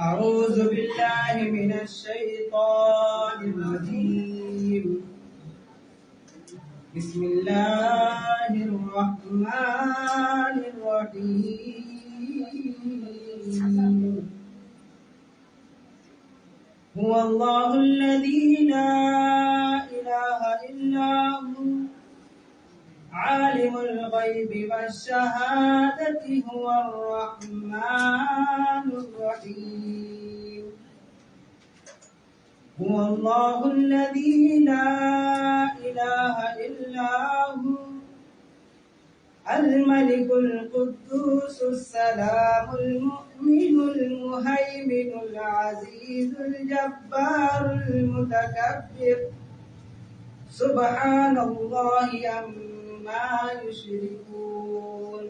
أعوذ بالله من الشيطان الرجيم بسم الله الرحمن الرحيم هو الله الذي لا إله إلا هو عالم الغيب والشهادة هو الرحمن الرحيم هو الله الذي لا إله الملك القدوس السلام المؤمن المهيمن العزيز الجبار المتكبر سبحان الله عما يشركون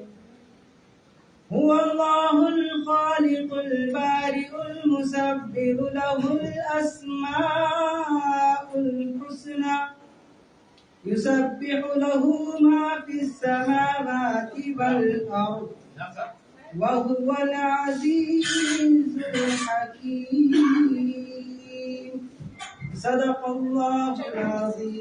هو الله الخالق البارئ المصور له الأسماء الحسنى يسبح له ما في السماوات والأرض وهو العزيز الحكيم صدق الله العظيم.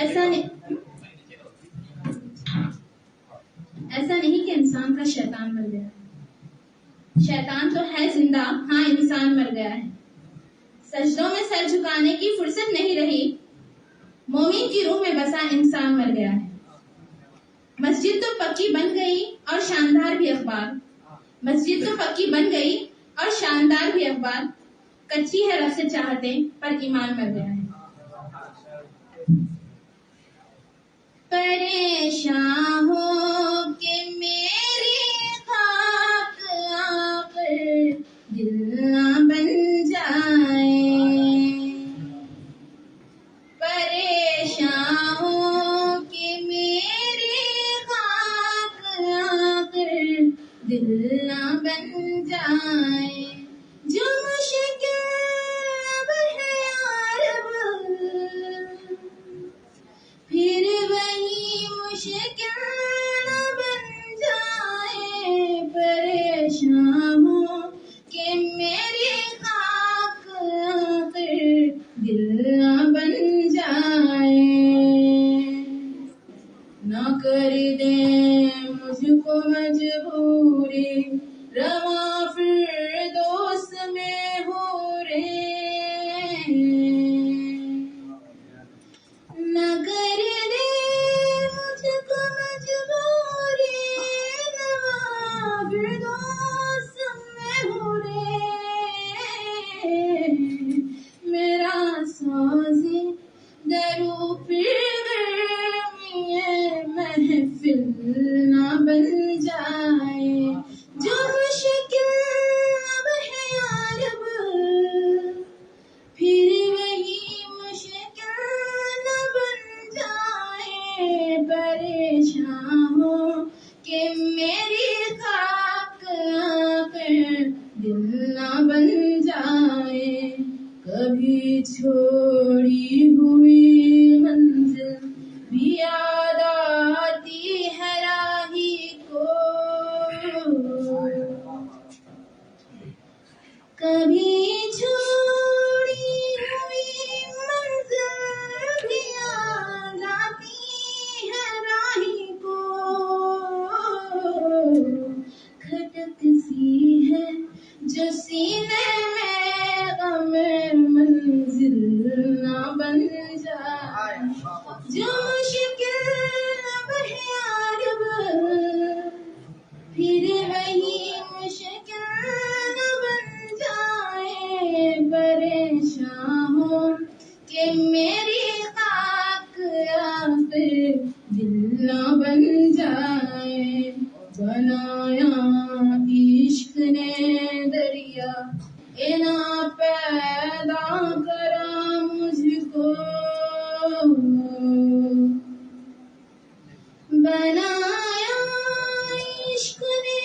ایسا نہیں کہ انسان کا شیطان مر گیا. شیطان تو ہے زندہ، ہاں انسان مر گیا ہے. سجدوں میں سر جھکانے کی فرصت نہیں رہی، مومن کی روح میں بسا انسان مر گیا ہے. مسجد تو پکی بن گئی اور شاندار بھی اخبار، مسجد تو پکی بن گئی اور شاندار بھی اخبار، کچی ہے رب سے چاہتے پر ایمان مر گیا ہے. پریشان ہو کہ میری خاک آخر دل نہ بن جائے، پریشان ہو کہ میری خاک آخر دل نہ بن جائے. جو مشکل اب ہے یار پھر وہی مشکل نہ بن جائے، پریشان ہو کہ میری خاک آخر دل نہ بن جائے. نہ کر دے مجھ کو مجبوری رواں فردوس میں ہو رے، نہ کر دے مجھ کو مجبوری رواں فردوس میں ہو رے. میرا سازی درو پھر گرمی محفل نہ بن جائے. جو مشکل اب ہے یار پھر وہی مشکل نہ بن جائے، پریشان ہو کہ میری خاک آخر دل نہ بن جائے. کبھی چھوڑی ہوئی منزل بھی یاد آتی ہے راہی کو، کبھی چھوڑی ہوئی منزل بھی یاد آتی ہے راہی کو. کھٹک سی ہے جو سینے میں غم منزل نہ بن جائے. جو مشکل اب ہے یار پھر وہی مشکل نہ بن جائے، پریشان ہو کہ میری خاک آخر دل نہ بن جائے. بنایا عشق نے دریا انا پیدا کرا مجھ کو، بنایا عشق نے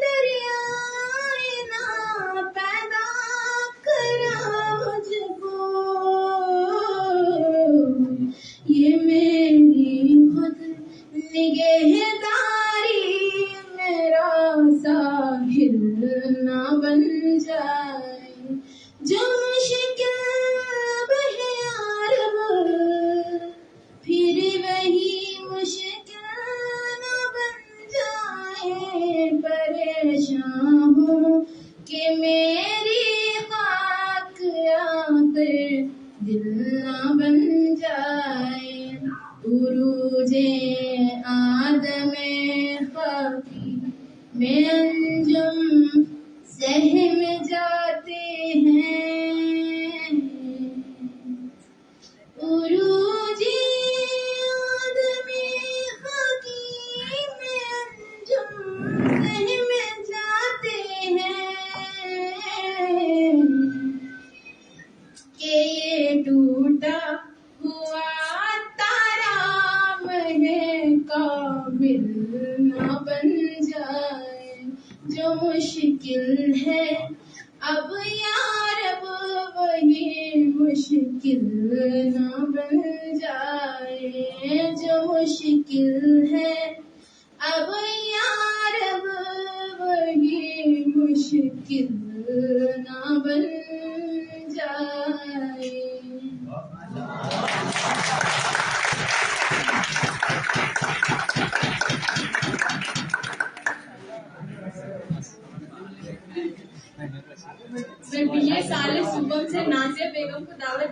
دریا انا پیدا کرا مجھ کو. یہ میری خود نگہداری میرا ساحل نہ بن جائے. جو مشکل اب ہے یار پھر وہی مشکل نہ بن جائے، پریشان ہو کہ میری خاک آخر دل نہ بن جائے. عروج آدم خاکی میں انجم سہم جاتے ہیں، عروج آدم خاکی میں انجم سہم جاتے ہیں، کہ یہ ٹوٹا ہوا تارا میں کامل نہ بن جائے. جو مشکل ہے اب یار اب وہی مشکل نہ بن جائے. جو مشکل ہے اب یار اب وہی مشکل نہ بن جائے.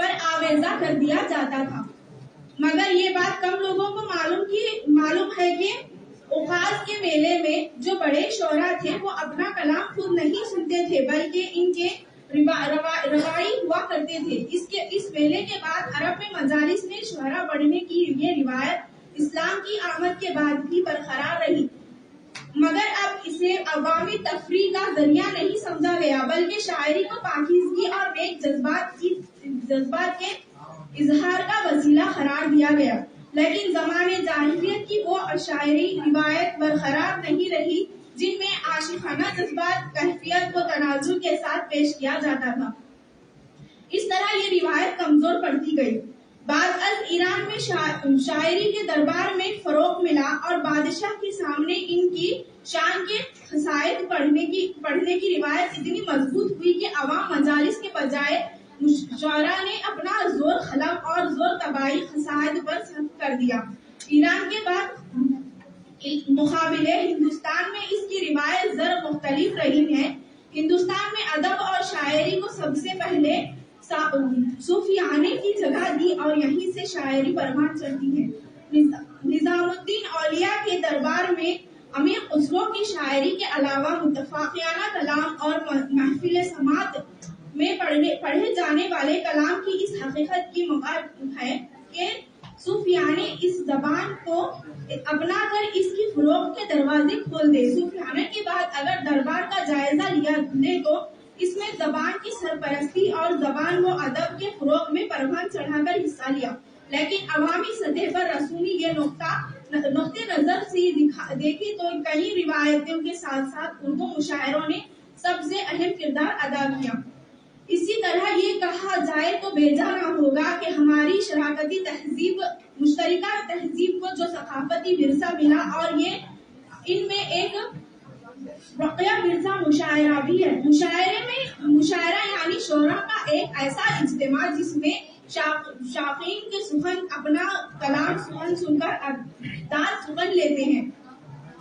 پر آویزہ کر دیا جاتا تھا، مگر یہ بات کم لوگوں کو معلوم ہے کہ اوقاز کے میلے میں جو بڑے شعراء تھے وہ اپنا کلام خود نہیں سنتے تھے بلکہ ان کے روائی ہوا کرتے تھے۔ اس میلے کے بعد عرب میں مجالس میں شعراء پڑھنے کی یہ روایت اسلام کی آمد کے بعد بھی برقرار رہی، مگر اب اسے عوامی تفریح کا ذریعہ نہیں سمجھا گیا بلکہ شاعری کو پاکیزگی اور نیک جذبات کے اظہار کا وسیلہ قرار دیا گیا۔ لیکن زمانے جاہلیت کی وہ شاعری روایت برقرار نہیں رہی جن میں عاشقانہ جذبات کیفیت کو تنازع کے ساتھ پیش کیا جاتا تھا۔ اس طرح یہ روایت کمزور پڑتی گئی۔ بعد از ایران میں شاعری کے دربار میں فروغ ملا اور بادشاہ کے سامنے ان کی شان کے قصائد پڑھنے کی روایت اتنی مضبوط ہوئی کہ عوام مجالس کے بجائے شعراء نے اپنا زور قلم اور زور طباعی قصائد پر صرف کر دیا۔ ایران کے بعد مقابلے ہندوستان میں اس کی روایت ذرا مختلف رہی ہے۔ ہندوستان میں ادب اور شاعری کو سب سے پہلے صوفیانے کی جگہ دی اور یہیں سے شاعری پروان چڑھتی ہے۔ نظام الدین اولیاء کے دربار میں امیر خسرو کی شاعری کے علاوہ متفقانہ کلام اور محفل سماعت میں پڑھے جانے والے کلام کی اس حقیقت کی مقابل ہے کہ صوفیانے اس زبان کو اپنا کر اس کی فروغ کے دروازے کھول دے۔ صوفیانے کے بعد اگر دربار کا جائزہ لیا لے تو اس میں زبان کی سرپرستی اور زبان و ادب کے فروغ میں پروان چڑھا کر حصہ لیا، لیکن عوامی سطح پر رسومی یہ نقطۂ نظر سے دیکھی تو کئی روایتوں کے ساتھ ساتھ اردو مشاعروں نے سب سے اہم کردار ادا کیا۔ اسی طرح یہ کہا جائے تو بیجا نہ ہوگا کہ ہماری شراکتی تہذیب مشترکہ تہذیب کو جو ثقافتی ورثہ ملا اور یہ ان میں ایک رقیہ ورثہ مشاعرہ بھی ہے۔ مشاعرہ یعنی شعراء کا ایک ایسا اجتماع جس میں شاقین کے سخن اپنا کلام سن کر داد سخن لیتے ہیں۔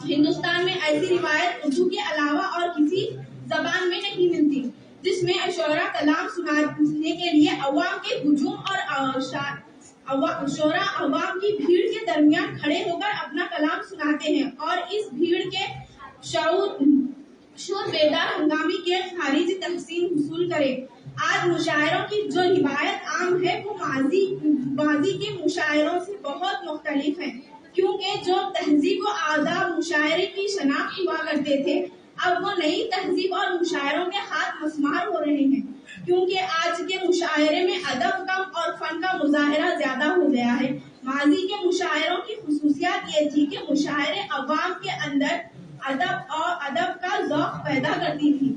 ہندوستان میں ایسی روایت اردو کے علاوہ اور کسی زبان میں نہیں ملتی جس میں شعراء کلام سنانے کے لیے عوام کے ہجوم اور شعراء عوام کی بھیڑ کے درمیان کھڑے ہو کر اپنا کلام سناتے ہیں اور اس بھیڑ کے شور بیدار ہنگامی کے خارجی تحسین حصول کرے۔ آج مشاعروں کی جو روایت عام ہے وہ ماضی کے مشاعروں سے بہت مختلف ہے، کیونکہ جو تہذیب و آداب مشاعرے کی شناخت ہوا کرتے تھے اب وہ نئی تہذیب اور مشاعروں کے ہاتھ مسمار ہو رہے ہیں، کیونکہ آج کے مشاعرے میں ادب کم اور فن کا مظاہرہ زیادہ ہو گیا ہے۔ ماضی کے مشاعروں کی خصوصیات یہ تھی کہ مشاعرے عوام کے اندر ادب کا ذوق پیدا کرتی تھی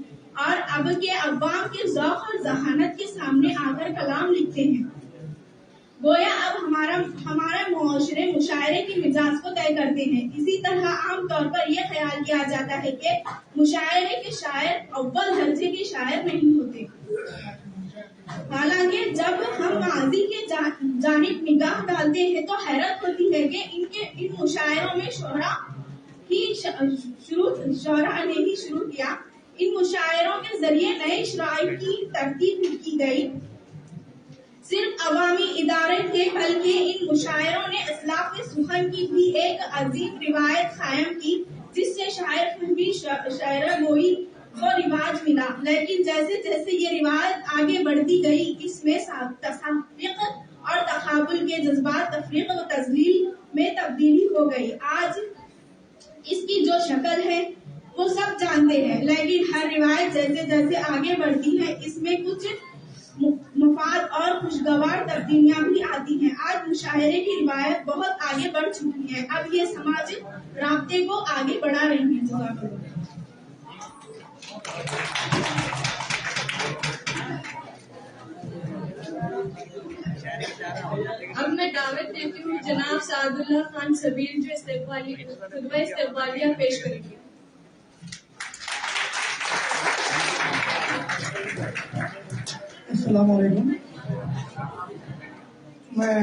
اور اب کے عوام کے ذوق اور ذہانت کے سامنے آ کر کلام لکھتے ہیں۔ گویا اب ہمارا معاشرے مشاعرے کی مزاج کو طے کرتے ہیں۔ اسی طرح عام طور پر یہ خیال کیا جاتا ہے کہ مشاعرے کے شاعر اول درجے کے شاعر نہیں ہوتے، حالانکہ جب ہم ماضی کے جانب نگاہ ڈالتے ہیں تو حیرت ہوتی ہے کہ ان مشاعروں میں شعراء نے ہی شروع کیا۔ ان مشاعروں کے ذریعے نئے شرائط کی ترتیب کی گئی، صرف عوامی ادارے تھے بلکہ ان مشاعروں نے اسلاف سخن کی بھی ایک عظیم روایت قائم کی جس سے شاعر فہمی شاعرہ گوئی کو رواج ملا۔ لیکن جیسے جیسے یہ روایت آگے بڑھتی گئی اس میں تصفیق اور تقابل کے جذبات تفریق و تذلیل میں تبدیلی ہو گئی۔ آج اس کی جو شکل ہے وہ سب جانتے ہیں، لیکن ہر روایت جیسے جیسے آگے بڑھتی ہے اس میں کچھ مفاد اور خوشگوار تبدیلیاں بھی آتی ہیں۔ آج مشاعرے کی روایت بہت آگے بڑھ چکی ہے، اب یہ سماجی رابطے کو آگے بڑھا رہی ہیں۔ اب میں دعوت دیتی ہوں جناب سعد اللہ خان سبیل جو خطبہ استقبالیہ پیش کریں گے۔ السلام علیکم، میں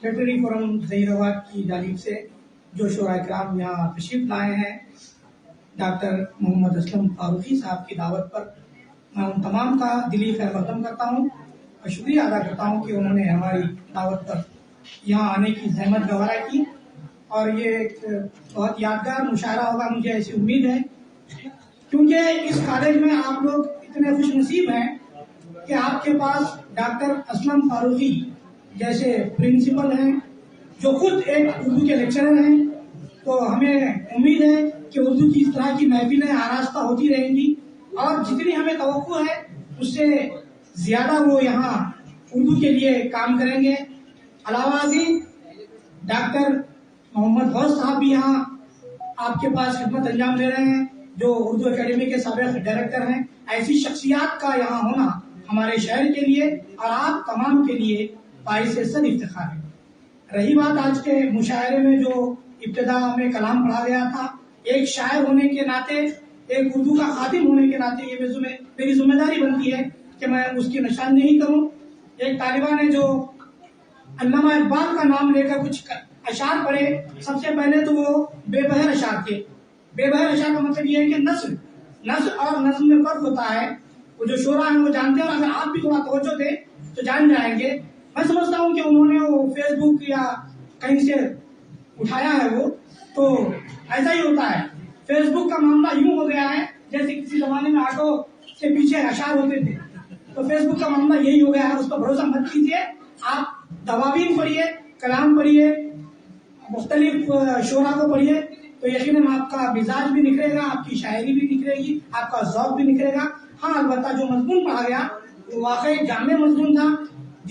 لٹریری فورم ظہیر آباد کی جانب سے جو شعراء کرام یہاں تشریف لائے ہیں ڈاکٹر محمد اسلم فاروقی صاحب کی دعوت پر، میں ان تمام کا دلی خیر مقدم کرتا ہوں اور شکریہ ادا کرتا ہوں کہ انہوں نے ہماری دعوت پر یہاں آنے کی زحمت گوارا کی، اور یہ ایک بہت یادگار مشاعرہ ہوگا، مجھے ایسی امید ہے، کیونکہ اس کالج میں آپ لوگ اتنے خوش نصیب ہیں کہ آپ کے پاس ڈاکٹر اسلم فاروقی جیسے پرنسپل ہیں جو خود ایک اردو کے لیکچرر ہیں. تو ہمیں امید ہے کہ اردو کی اس طرح کی محفلیں آراستہ ہوتی رہیں گی، اور جتنی ہمیں توقع ہے اس سے زیادہ وہ یہاں اردو کے لیے کام کریں گے. علاوہ ازیں ڈاکٹر محمد غوث صاحب بھی یہاں آپ کے پاس خدمت انجام دے رہے ہیں، جو اردو اکیڈمی کے سابق ڈائریکٹر ہیں. ایسی شخصیات کا یہاں ہونا ہمارے شہر کے لیے اور آپ تمام کے لیے باعث صد افتخار ہے. رہی بات آج کے مشاعرے میں جو ابتدا میں کلام پڑھا گیا تھا، ایک شاعر ہونے کے ناطے، ایک اردو کا خادم ہونے کے ناطے یہ میری ذمہ داری بنتی ہے کہ میں اس کی نشاندہی کروں. ایک طالبہ نے جو علامہ اقبال کا نام لے کر کچھ اشعار پڑھے، سب سے پہلے تو وہ بے بہر اشعار تھے. بے بہر اشعار کا مطلب یہ ہے کہ نثر اور نظم میں فرق ہوتا ہے. وہ جو شعراء ہیں وہ جانتے ہیں، اور اگر آپ بھی تھوڑا توجہ دیں تو جان جائیں گے. میں سمجھتا ہوں کہ انہوں نے وہ فیس بک یا کہیں سے اٹھایا ہے، وہ تو ایسا ہی ہوتا ہے. فیس بک کا معاملہ یوں ہو گیا ہے جیسے کسی زمانے میں آٹو سے پیچھے اشعار ہوتے تھے، تو فیس بک کا معاملہ یہی ہو گیا ہے. اس پر بھروسہ مت کیجیے، آپ دواوین پڑھیے، کلام پڑھیے، مختلف شعراء کو پڑھیے، تو یقیناً آپ کا مزاج بھی نکھرے گا، آپ کی شاعری بھی نکھرے گی، آپ کا ذوق بھی نکھرے گا. ہاں البتہ جو مضمون پڑھا گیا وہ واقعی جامع مضمون تھا.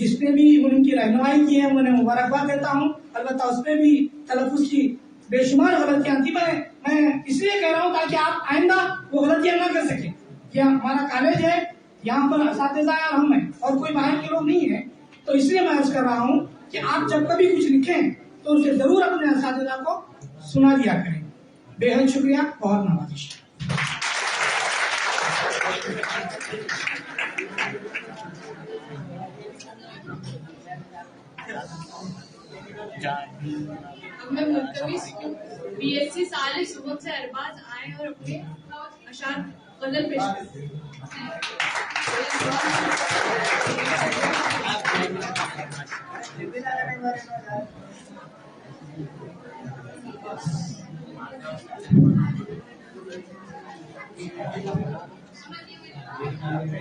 جس نے بھی ان کی رہنمائی کی ہے انہیں مبارکباد دیتا ہوں. البتہ اس میں بھی تلفظ کی بے شمار غلطیاں تھیں. میں اس لیے کہہ رہا ہوں تاکہ آپ آئندہ وہ غلطیاں نہ کر سکیں. کہ ہمارا کالج ہے، یہاں پر اساتذہ اور ہم ہیں، اور کوئی باہر کے لوگ نہیں ہیں. تو اس لیے میں عرض کر رہا ہوں کہ آپ جب کبھی کچھ لکھیں تو اسے ضرور اپنے اساتذہ کو سنا دیا کریں. بے حد شکریہ، بہت نوازش. ہمیں ملتمس BSc ثالث صبح سے ارباز آئے اور اپنے اشعار غزل پیش کریں.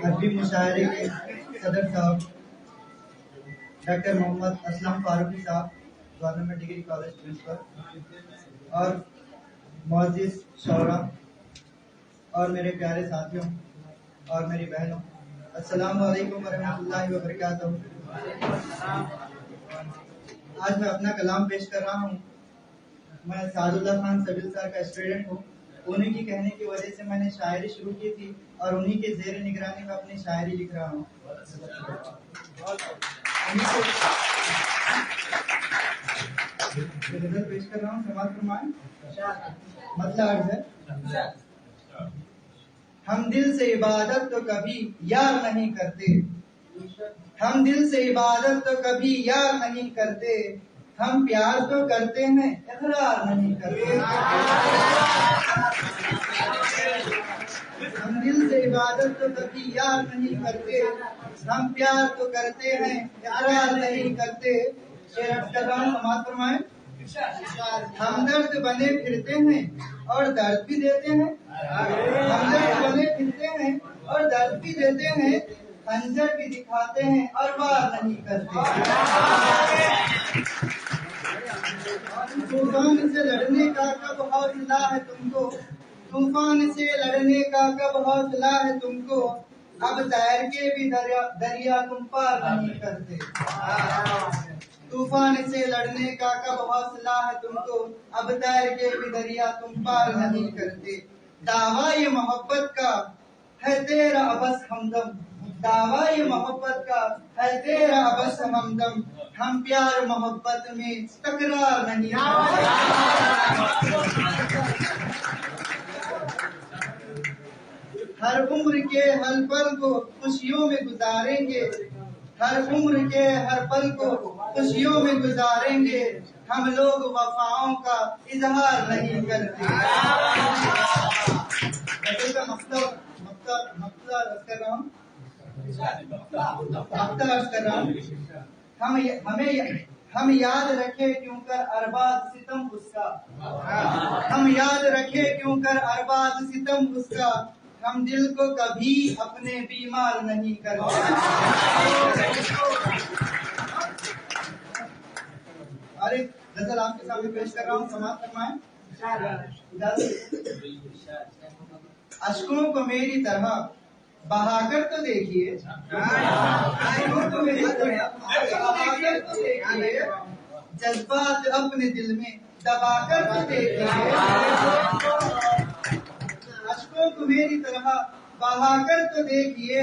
عربی مشاعرے کے صدر صاحب ڈاکٹر محمد اسلم فاروقی صاحب، گورنمنٹ ڈگری کالج پرنسپل، اور معزز شعراء اور میرے پیارے ساتھیوں اور میری بہنوں، السلام علیکم ورحمۃ اللہ وبرکاتہ. آج میں اپنا کلام پیش کر رہا ہوں. میں سعد اللہ خان سبیل سر کا اسٹوڈنٹ ہوں. انہیں کی کہنے کی وجہ سے میں نے شاعری شروع کی تھی اور انہیں کے زیر نگرانی میں اپنی شاعری لکھ رہا ہوں. غزل پیش کر رہا ہوں، سماعت فرمائیں. مطلع عرض ہے. ہم دل سے عبادت تو کبھی یار نہیں کرتے، ہم دل سے عبادت تو کبھی یار نہیں کرتے، ہم پیار تو کرتے ہیں اقرار نہیں کرتے. ہم دل سے عبادت تو کبھی یار نہیں کرتے، ہم پیار تو کرتے ہیں اقرار نہیں کرتے. شعر کر رہا ہوں، سماعت فرمائیں. ہم درد بنے پھرتے ہیں اور درد بھی دیتے ہیں، ہم درد بنے پھرتے ہیں اور درد بھی دیتے ہیں، خنجر بھی دکھاتے ہیں اور وار نہیں کرتے. طوفان سے لڑنے کا کب حوصلہ ہے تم کو، طوفان سے لڑنے کا کب حوصلہ ہے تم کو، اب تیر کے بھی دریا تم پار نہیں کرتے. طوفان سے لڑنے کا کب حوصلہ ہے تم کو، اب تیر کے بھی دریا تم پار نہیں کرتے. دعویٰ یہ محبت کا ہے تیرا ابس ہمدم، دعویٰ یہ محبت کا ہے تیرا ابس ہمدم، ہم پیار محبت میں تکرار نہیں کرتے. ہر عمر کے ہر پل کو خوشیوں میں گزاریں گے، ہر عمر کے ہر پل کو خوشیوں میں گزاریں گے، ہم لوگ وفاؤں کا اظہار نہیں کرتے. مقصد کر رہا ہوں. ہفتہ عرض کر رہا ہوں ہم یاد رکھے کیوں کر ارباز ستم اس کا، ہم یاد رکھے کیوں کر ارباز ستم اس کا، ہم دل کو کبھی اپنے بیمار نہیں کرتے۔ اور ایک غزل آپ کے سامنے پیش کر رہا ہوں، سماعت فرمائیں۔ اشکوں کو میری طرح بہا کر تو دیکھیے، اشکوں کو میری طرح بہا کر تو دیکھیے، جذبات اپنے دل میں دبا کر تو دیکھیے، اشکوں کو میری طرح بہا کر تو دیکھیے،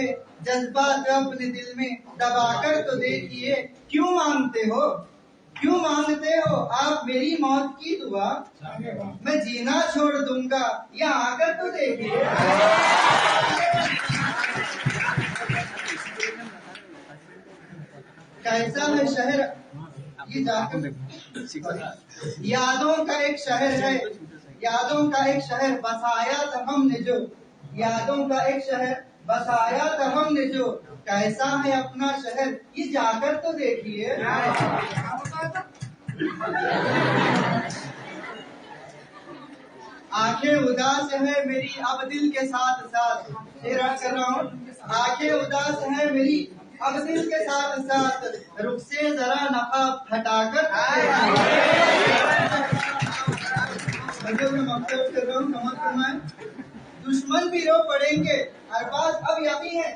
جذبات اپنے دل میں دبا کر تو دیکھیے، کیوں مانگتے ہو کیوں مانگتے ہو آپ میری موت کی دعا، میں جینا چھوڑ دوں گا یہاں آ کر تو دیکھیے۔ کیسا ہے شہر یہ جا کر، یادوں کا ایک شہر ہے، یادوں کا ایک شہر بسایا تھا ہم نے جو، یادوں کا ایک شہر بسایا تھا ہم نے جو، کیسا ہے اپنا شہر یہ جا کر تو دیکھیے۔ آنکھیں اداس ہے میری اب دل کے ساتھ ساتھ، شعر کر رہا ہوں، آنکھیں اداس ہے میری اب دل کے ساتھ ساتھ، رخ سے ذرا نقاب ہٹا کر کر رہا ہوں، سمجھ فرمائیں۔ دشمن بھی رو پڑیں گے ارباز اب یابی ہے،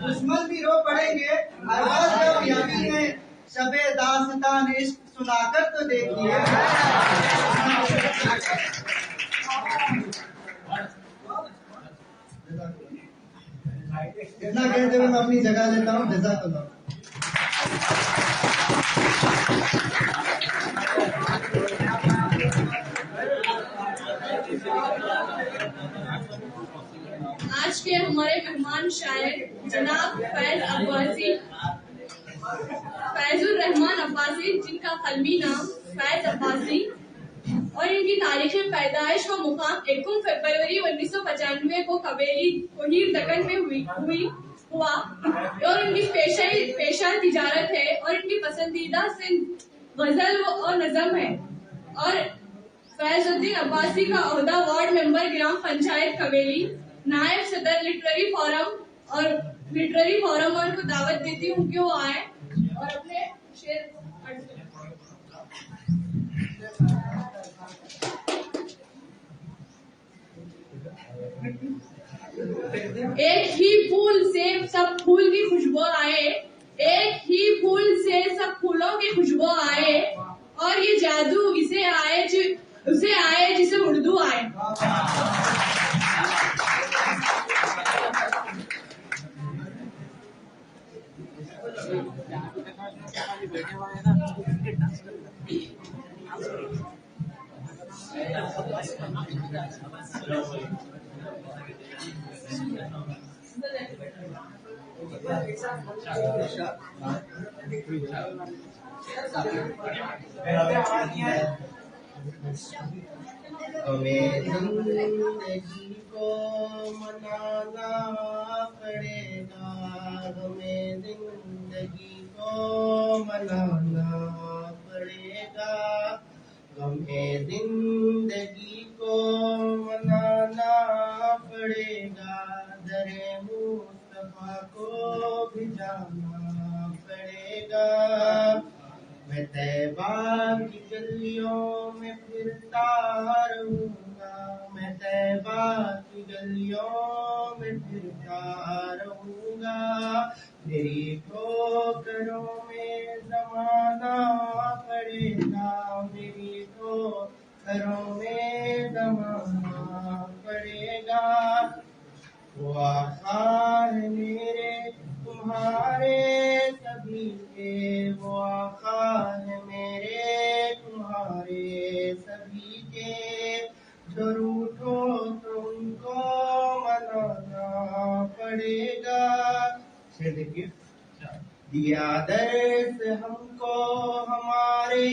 دشمن بھی رو پڑیں گے ارباز اب یابی ہے، شب داستان عشق سنا کر تو دیکھیے۔ اتنا کہتے ہوئے میں اپنی جگہ لیتا ہوں، جزاک اللہ۔ آج کے ہمارے مہمان شاعر جناب فیض عباسی، فیض الرحمان عباسی، جن کا قلمی نام فیض عباسی اور ان کی تاریخ پیدائش کا مقام 1 فروری 1995 کو قبیلی کوہیر دکن میں ہوا اور ان کی پیشہ تجارت ہے اور ان کی پسندیدہ صنف غزل اور نظم ہے، اور فیض الدین عباسی کا عہدہ وارڈ ممبر گرام پنچایت قبیلی، نائب صدر لٹریری فورم، اور ان کو دعوت دیتی ہوں کہ وہ آئیں اور اپنے شعر ایک ہی پھول سے سب پھول کی خوشبو آئے، ایک ہی پھول سے سب پھولوں کی خوشبو آئے، اور یہ جادو اسے آئے جسے اردو آئے۔ ہمیں زندگی کو منانا پڑے گا، ہمیں زندگی کو منانا پڑے گا، ہمیں زندگی کو منانا پڑے گا، در مصطفیٰ کو بھی جانا پڑے گا۔ میں طیبہ کی گلیوں میں پھرتا رہوں گا، میں طیبہ کی گلیوں میں پھرتا رہوں گا، میری ٹھوکروں میں زمانہ پڑے گا، میری ٹھوکروں میں زمانہ پڑے گا۔ وہ آقا ہے میرے تمہارے سبھی کے، وہ آقا ہے میرے تمہارے سبھی کے، جو روٹھو تو ان کو منانا پڑے گا۔ دیا درس ہم کو ہمارے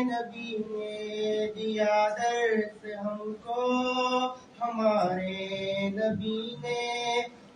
نبی نے، دیا درس ہم کو ہمارے نبی نے،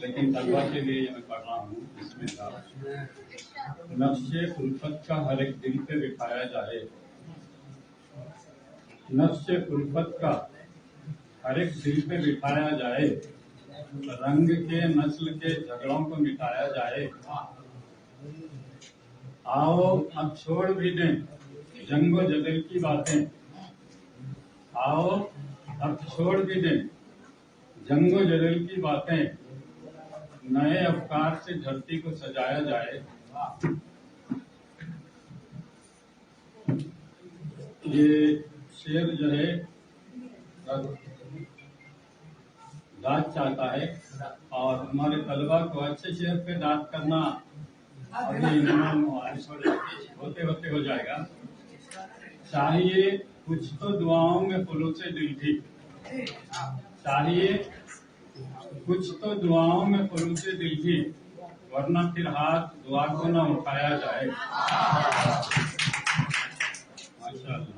لیکن طلبا کے لیے یہ میں پڑھ رہا ہوں. بسم اللہ. نفس الفت کا ہر ایک دل پہ بٹھایا جائے. نفس الفت کا ہر ایک دل پہ بٹھایا جائے. رنگ کے نسل کے جھگڑوں کو مٹایا جائے. آؤ اب چھوڑ بھی دیں جنگ و جدل کی باتیں. آؤ اب چھوڑ بھی دیں جنگ و جدل کی باتیں. نئے افکار سے دھرتی کو سجایا جائے. یہ شعر جو ہے داد چاہتا ہے اور ہمارے طلبا کو اچھے شعر پہ داد کرنا ابھی ہوتے ہوتے ہو جائے گا. چاہیے کچھ تو دعاؤں میں خلوص دل تھی. چاہیے کچھ تو دعاؤں میں خلوص دل تھی ورنہ پھر ہاتھ دعا کو نہ اٹھایا جائے. ماشاء اللہ.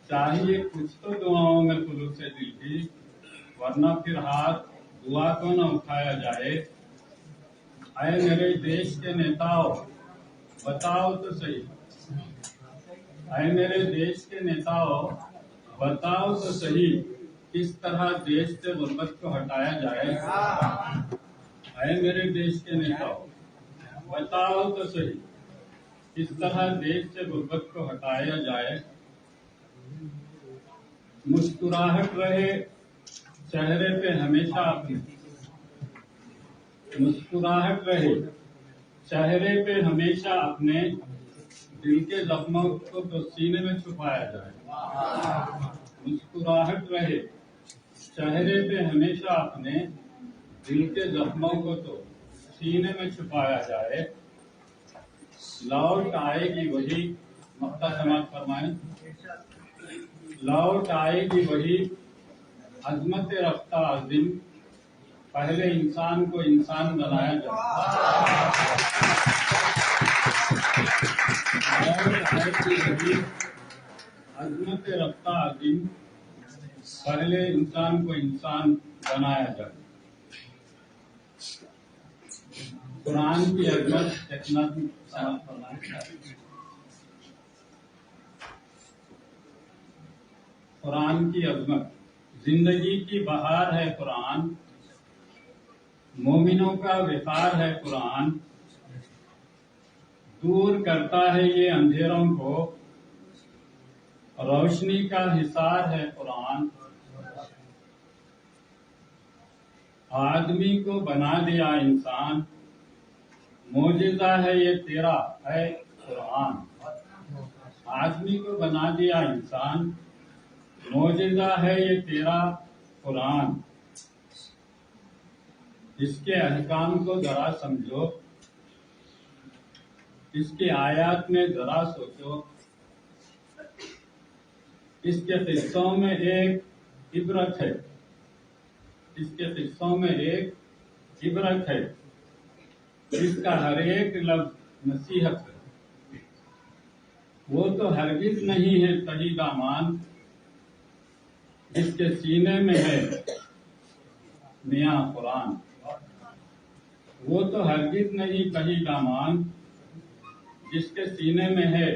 چاہیے کچھ تو دعاؤں میں خلوص دل تھی ورنہ پھر ہاتھ دعا کو نہ اٹھایا جائے. اے میرے دیش کے نیتاؤ بتاؤ تو صحیح. اے میرے دیش کے نیتاؤ بتاؤ تو صحیح کس طرح دیش سے غربت کو ہٹایا جائے. اے میرے دیش کے نیتاؤ بتاؤ تو صحیح کس طرح دیش سے غربت کو ہٹایا جائے. مسکراہٹ رہے چہرے پہ ہمیشہ اپنے. مسکراہٹ رہے چہرے پہ ہمیشہ اپنے. دل کے زخموں کو تو سینے میں چھپایا جائے. مسکراہٹ رہے چہرے پہ ہمیشہ اپنے. دل کے زخموں کو تو سینے میں چھپایا جائے. لوٹ آئے گی وہی مقطع سماعت فرمائیں. لوٹ آئے گی وہی عظمت رفتہ عظیم. پہلے انسان کو انسان بنایا جائے. عظمت رفتہ عظیم. پہلے انسان کو انسان بنایا جائے. قرآن کی عظمت ایک نظم سماعت فرمائیں. قرآن کی عظمت. زندگی کی بہار ہے قرآن. مومنوں کا وقار ہے قرآن. دور کرتا ہے یہ اندھیروں کو. روشنی کا حصار ہے قرآن. آدمی کو بنا دیا انسان. معجزہ ہے یہ تیرا ہے قرآن. آدمی کو بنا دیا انسان. معجزہ ہے یہ تیرا قرآن. اس کے احکام کو ذرا سمجھو. اس کے آیات میں ذرا سوچو. اس کے قصوں میں ایک عبرت ہے. اس کے قصوں میں ایک عبرت ہے. اس کا ہر ایک لفظ نصیحت ہے. وہ تو ہرگز نہیں ہے تہی دامان. جس کے سینے میں ہے میاں قرآن. وہ تو ہرگز نہیں تہی دامان. جس کے سینے میں ہے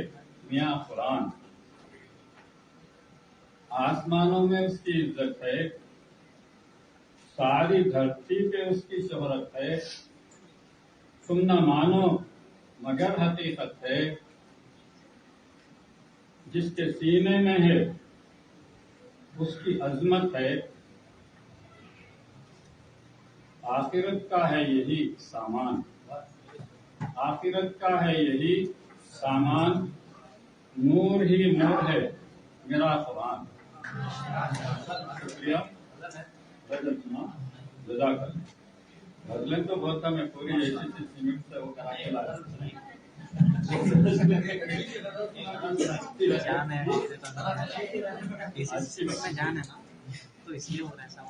میاں قرآن. آسمانوں میں اس کی عزت ہے. ساری دھرتی پہ اس کی شہرت ہے. تم نہ مانو مگر حقیقت ہے. جس کے سینے میں ہے اس کی عظمت ہے. آخرت کا ہے یہی سامان. آخرت کا ہے یہی سامان. نور ہی نور ہے میرا قرآن. شکریہ. غزل سنا جزاک اللہ. غزلیں تو بہت ہمیں پوری ایسی سیمنٹ سے وہ کرا کے لایا. جان ہے جان ہے نا تو اس لیے ہو رہا ہے ایسا.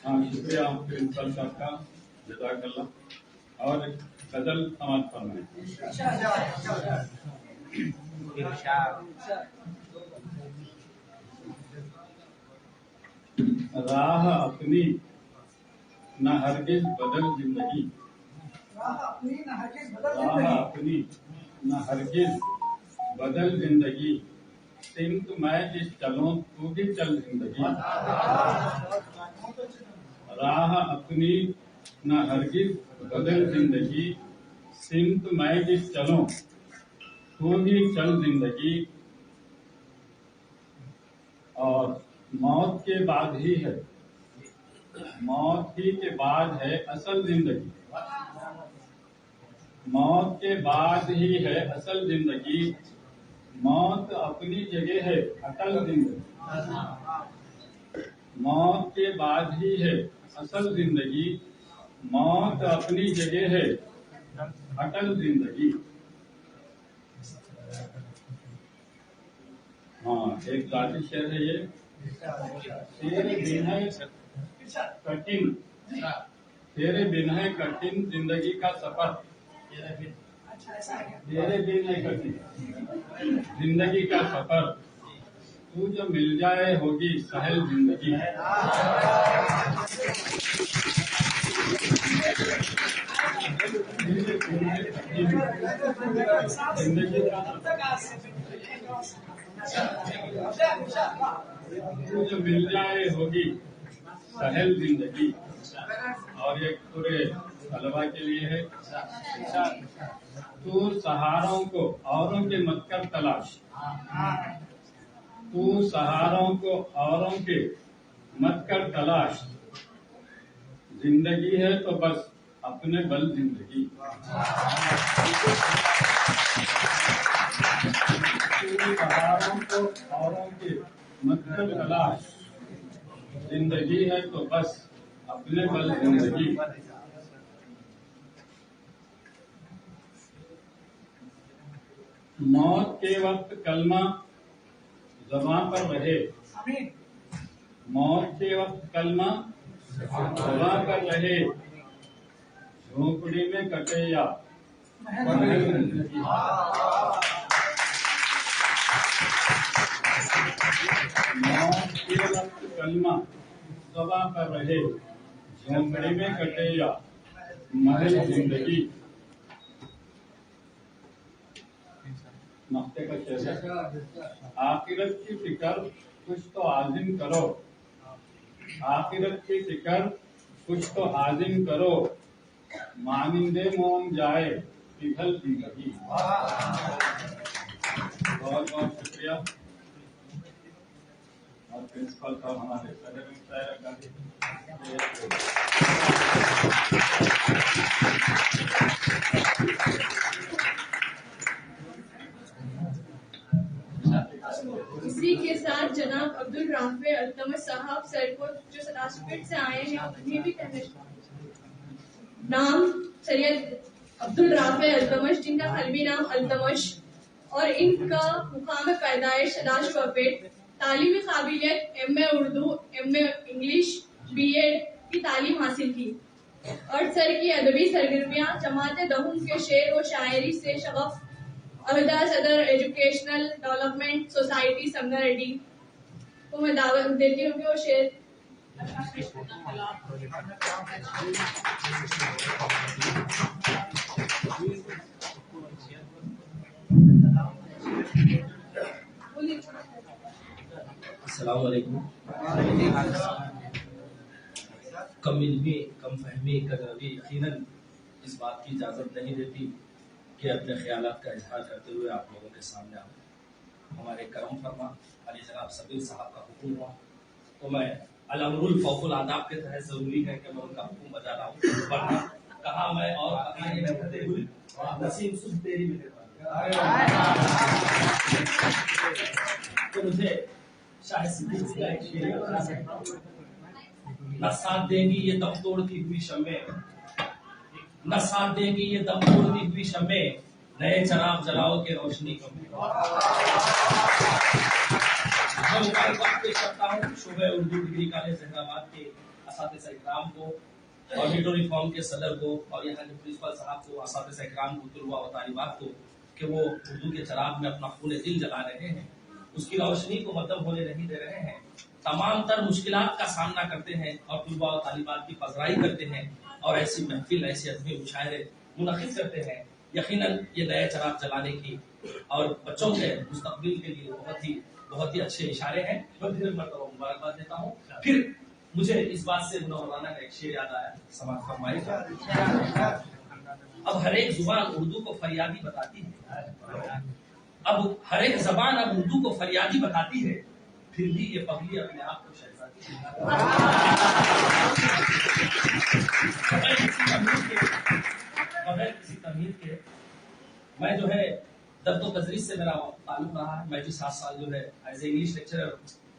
ہاں شکریہ پرنسپل صاحب کا. جزاک اللہ. اور غزل سماعت فرمائیں. ارشاد راہ اپنی نہ ہرگز بدل زندگی، راہ اپنی نہ ہرگز بدل راہ زندگی، اپنی نہ ہرگز بدل زندگی، سمت میں جس چلوں تو بھی چل زندگی، راہ اپنی نہ ہرگز بدل زندگی، سمت میں جس چلوں تو بھی چل زندگی، اور موت کے بعد ہی ہے، موت ہی کے بعد ہے اصل زندگی، موت کے بعد ہی ہے اصل زندگی، موت اپنی جگہ ہے اٹل زندگی، موت کے بعد ہی ہے اصل زندگی، موت اپنی جگہ ہے اٹل زندگی۔ ہاں ایک ذاتی شعر ہے یہ، تیرے بن ہے کٹھن، تیرے بن ہے کٹھن زندگی کا سفر، تیرے بن ہے کٹھن زندگی کا سفر، تو جو مل جائے ہوگی سہل زندگی، زندگی کا تو جو مل جائے ہوگی سہل زندگی۔ اور یہ پورے طلبا کے لیے ہے، تو سہاروں کو اوروں کے مت کر تلاش، تو سہاروں کو اوروں کے مت کر تلاش، زندگی ہے تو بس اپنے بل زندگی، تو سہاروں کو اوروں کے مت کر تلاش، زندگی ہے تو بس اپنے بل زندگی۔ موت کے وقت کلمہ زباں پر رہے، آمین، موت کے وقت کلمہ زباں پر رہے، جھونپڑی میں کٹے یا محل زندگی، موت کے وقت کلمہ زباں پر رہے، جھونپڑی میں کٹے یا محل زندگی۔ مقطع کا شعر ہے، آخرت کی فکر کچھ تو عازم کرو، آخرت کی فکر کچھ تو عازم کرو، مانندے موم جائے پگھل زندگی۔ بہت بہت شکریہ۔ اور پرنسپل صاحب ہمارے صدر مشاعرہ کا بھی اسی کے ساتھ جناب عبدالرافع التمش صاحب سر کو جو سراسپیٹ سے آئے ہیں انہیں بھی کہنے نام سید عبدالرافع التمش، جن کا قلبی نام التمش، اور ان کا مقام پیدائش سداشپیٹ، تعلیمی قابلیت M A Urdu, M A English, B Ed کی تعلیم حاصل کی، اور سر کی ادبی سرگرمیاں جماعت دہم کے شعر و شاعری سے شغف، عہدہ صدر ایجوکیشنل ڈیولپمنٹ سوسائٹی سمنا ریڈی کو میں دعوت دیتی ہوں کہ وہ شعر السلام علیکم۔ کم علمی، کم فہمی، کدروی یقیناً اس بات کی اجازت نہیں دیتی کہ اپنے خیالات کا اظہار کرتے ہوئے آپ لوگوں کے سامنے آؤں۔ ہمارے کرم فرما علی جناب سبیر صاحب کا حکم ہوا تو میں الامر الفوق الآداب کے تحت ضروری ہے کہ میں ان کا حکم بجا رہا ہوں، ورنہ کہا میں اور اپنے نصیب سب تیری میں تو مجھے شاہ صدیق کا ایک شعر یاد ہے، نہ ساتھ دے گی یہ دم توڑتی ہوئی شمع، نہ ساتھ دے گی یہ دم توڑتی ہوئی شمع، نئے چراغ جلاؤ کے روشنی کو۔ میں مبارکباد پیش کرتا ہوں شعبہ اردو ڈگری کالج حیدرآباد کے اساتذہ اکرام کو، آڈیٹوری فارم کے صدر کو، اور یہاں کے پرنسپل صاحب کو، اساتذہ اکرام کو، طلباء و طالبات کو کہ کہ وہ اردو کے چراغ میں اپنا خون دل جلا رہے ہیں، اس کی روشنی کو مدھم ہونے نہیں دے رہے ہیں، تمام تر مشکلات کا سامنا کرتے ہیں اور طلباء و طالبات کی پذیرائی کرتے ہیں اور ایسی محفل، ایسے ادبی مشاعرے منعقد کرتے ہیں، یقیناً یہ نئے چراغ جلانے کی اور بچوں کے مستقبل کے لیے بہت ہی اچھے اشارے ہیں۔ میں پھر مرتبہ مبارکباد دیتا ہوں۔ پھر مجھے اس بات سے منورانا کا ایک شعر یاد آیا، سماعت فرمائے گا۔ اب ہر ایک زبان اردو کو فریادی بتاتی ہے، اب ہر ایک زبان اب اردو کو فریادی بتاتی ہے، پھر بھی یہ پگلی اپنے آپ کو شہزادی بغیر کسی تمہید کے میں جو ہے درد و تدریس سے میرا تعلق رہا ہے۔ میں بھی 7 سال جو ہے ایز اے انگلش لیکچرر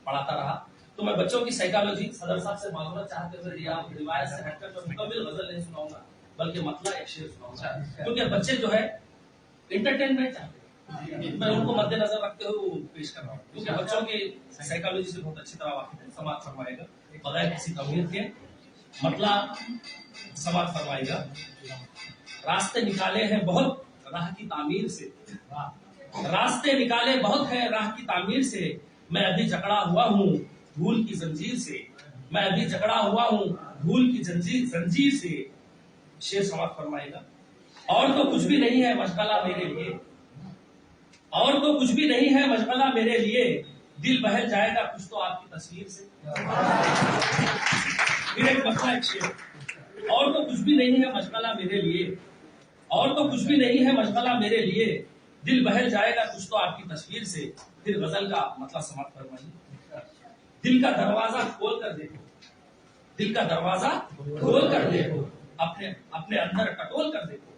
پڑھاتا رہا، تو میں بچوں کی سائیکالوجی صدر صاحب سے معلومات چاہتے ہوئے روایت سے ہٹ کر مکمل غزل نہیں سناؤں گا، بلکہ مطلع ایک شعر سناؤں گا، کیونکہ بچے جو ہے انٹرٹینمنٹ چاہتے ہیں، میں ان کو مد نظر رکھتے ہوئے وہ پیش کر رہا ہوں، کیونکہ بچوں کی سائیکالوجی سے بہت اچھی طرح واقف ہے۔ سماعت فرمائے گا بغیر کسی تمہید کے، مطلع سماعت فرمائے گا۔ راستے نکالے ہیں بہت راہ کی تعمیر سے، راستے نکالے بہت ہے راہ کی تعمیر سے، میں ابھی جکڑا ہوا ہوں بھول کی زنجیر سے، میں ابھی جکڑا ہوا ہوں بھول کی زنجیر سے۔ شعر سماعت فرمائے گا۔ اور تو کچھ بھی نہیں ہے مشغلہ میرے لیے، اور تو کچھ بھی نہیں ہے مشغلہ میرے لیے، دل بہل جائے گا کچھ تو آپ کی تصویر سے۔ پھر ایک مسئلہ ایک شعر، اور تو کچھ بھی نہیں ہے مشغلہ میرے لیے، اور تو کچھ بھی نہیں ہے مشغلہ میرے لیے، دل بہل جائے گا کچھ تو آپ کی تصویر سے۔ پھر غزل کا مطلب سماعت فرمائیے۔ دل کا دروازہ کھول کر دیکھو، دل کا دروازہ کھول کر دیکھو، اپنے اندر ٹٹول کر دیکھو،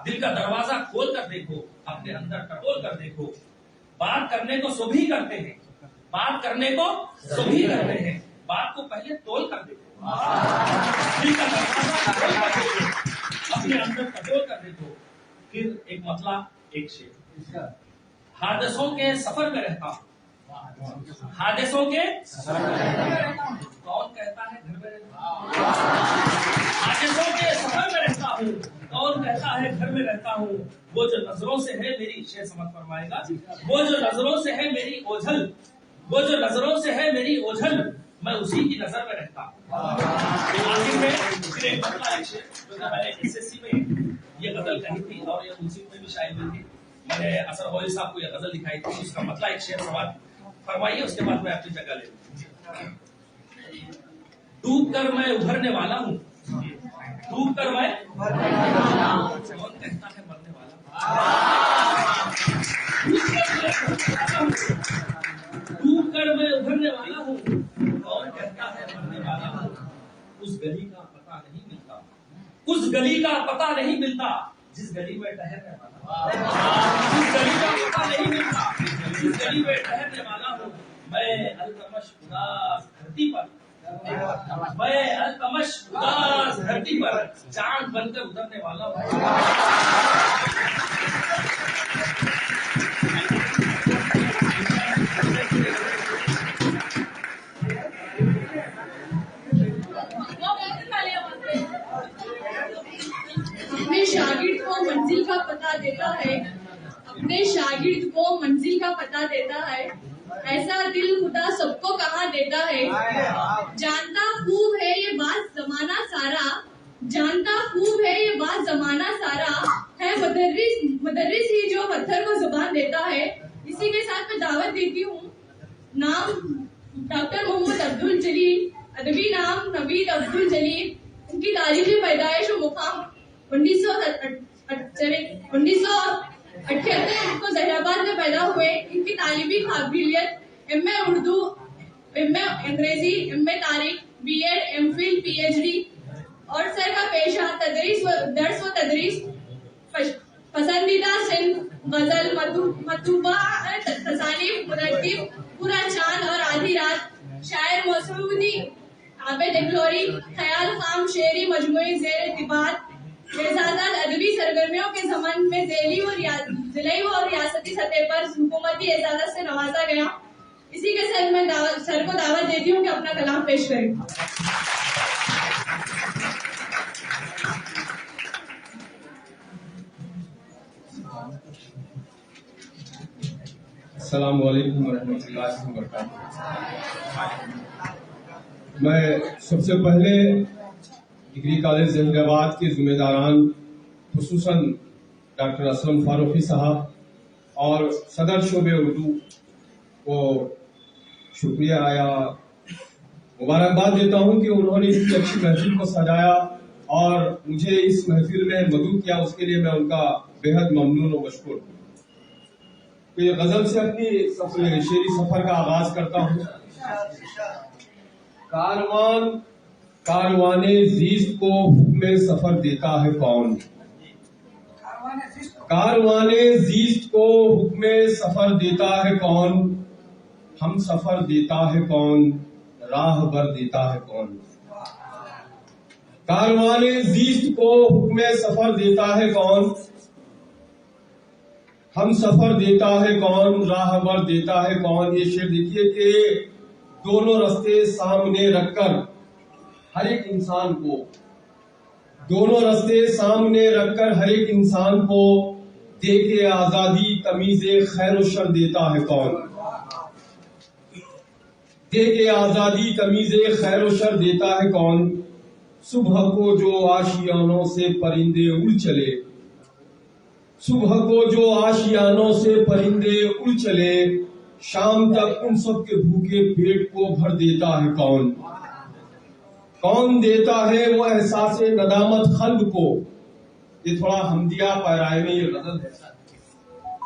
دل کا دروازہ کھول کر دیکھو، اپنے اندر ٹٹول کر دیکھو، بات کرنے کو سبھی کرتے ہیں، بات کرنے کو سبھی کرتے ہیں، بات کو پہلے تول کر دیکھو، دل کا دروازہ کھول کر دیکھو، اپنے اندر ٹٹول کر دیکھو۔ پھر ایک مطلب ایک شعر، حادثوں کے سفر میں رہتا ہوں، حادثوں کے سفر میں رہتا ہوں، کون کہتا ہے گھر میں رہتا ہوں، حادثوں کے سفر میں رہتا ہوں، کون کہتا ہے گھر میں رہتا ہوں، وہ جو نظروں سے ہے میری، شعر سمجھ فرمائے گا، وہ جو نظروں سے ہے میری اوجھل، وہ جو نظروں سے ہے میری اوجھل، میں اسی کی نظر میں رہتا ہوں۔ آخر میں پھر ایک مطلب ایک شعر جو میں نے SSC میں یہ غزل کہی تھی اور یہ منصف میں بھی شائع ہوئی تھی، میں نے اثر ہوئی صاحب کو یہ غزل دکھائی تھی، اس کا مطلب ایک شعر سماعت فرمائیے، اس کے بعد میں اپنی جگہ لے لوں۔ ڈوب کر میں ابھرنے والا ہوں، ڈوب کر میں کون کہتا ہے مرنے والا، ڈوب کر میں ابھرنے والا ہوں، کون کہتا ہے مرنے والا ہوں، اس گلی کا پتہ نہیں ملتا، اس گلی کا پتہ نہیں ملتا جس گلی میں ٹہرنے والا، اس گلی کا پتہ نہیں ملتا جس گلی میں ٹہرنے والا ہوں، میں التمش اداس دھرتی پر، میں التمش اداس دھرتی پر چاند بن کر اترنے والا ہوں۔ اپنے شاگرد کو منزل کا پتہ دیتا ہے، اپنے شاگرد کو منزل کا پتہ دیتا ہے، ایسا دل خدا سب کو کہاں دیتا ہے، جانتا خوب ہے یہ بات زمانہ سارا، جانتا خوب ہے یہ بات زمانہ سارا، ہے مدرس ہی جو پتھر کو زبان دیتا ہے۔ اسی کے ساتھ میں دعوت دیتی ہوں، نام ڈاکٹر محمد عبدالجلیل، ادبی نام نوید عبدالجلیل، ان کی تاریخی پیدائش و مقام 1978 کو ظہیر آباد میں پیدا ہوئے۔ ان کی تعلیمی قابلیت M A Urdu, M A انگریزی، ایم اے تاریخ، B Ed, M Phil, P H D اور سر کا پیشہ درس و تدریس۔ پسندیدہ صنف غزل، مطبوعہ تصانیف، مرتب، پورا چاند اور آدھی رات، شاعر موسودی، عابد اکلوری، خیال خام، شعری مجموعے زیر ارتباط، اعزازات ادبی سرگرمیوں کے ضمن میں ضلعی اور ریاستی سطح پر حکومتی اعزازت سے نوازا گیا۔ اسی کے ساتھ میں سر کو دعوت دیتی ہوں کہ اپنا کلام پیش کریں۔ السلام علیکم ورحمۃ اللہ وبرکاتہ۔ میں سب سے پہلے ڈگری کالج ظہیر آباد کے ذمہ داران خصوصاً ڈاکٹر اسلم فاروقی صاحب اور صدر شعبہ اردو کو شکریہ آیا مبارکباد دیتا ہوں کہ انہوں نے اتنی اچھی محفل کو سجایا اور مجھے اس محفل میں مدعو کیا، اس کے لیے میں ان کا بےحد ممنون و مشکور ہوں۔ کہ غزل سے اپنی شعری سفر کا آغاز کرتا ہوں۔ کاروان زیست کو حکم سفر دیتا ہے کون؟ کاروان زیست کو حکم سفر دیتا ہے کون؟ ہم سفر دیتا ہے کون؟ راہ بر دیتا ہے کون؟ کاروان زیست کو حکم سفر دیتا ہے کون؟ ہم سفر دیتا ہے کون؟ راہ بر دیتا ہے کون؟ یہ شعر دیکھیے کہ دونوں رستے سامنے رکھ کر ہر ایک انسان کو ہر ایک انسان کو دے کے آزادی تمیز خیر و شر دیتا ہے کون؟ دے کے آزادی تمیز خیر و شر دیتا ہے کون؟ صبح کو جو آشیانوں سے پرندے اڑ چلے، صبح کو جو آشیانوں سے پرندے اڑ چلے، شام تک ان سب کے بھوکے پیٹ کو بھر دیتا ہے کون؟ کون دیتا ہے وہ احساس ندامت خلق کو؟ یہ تھوڑا حمدیہ پیرائے میں یہ غزل ہے۔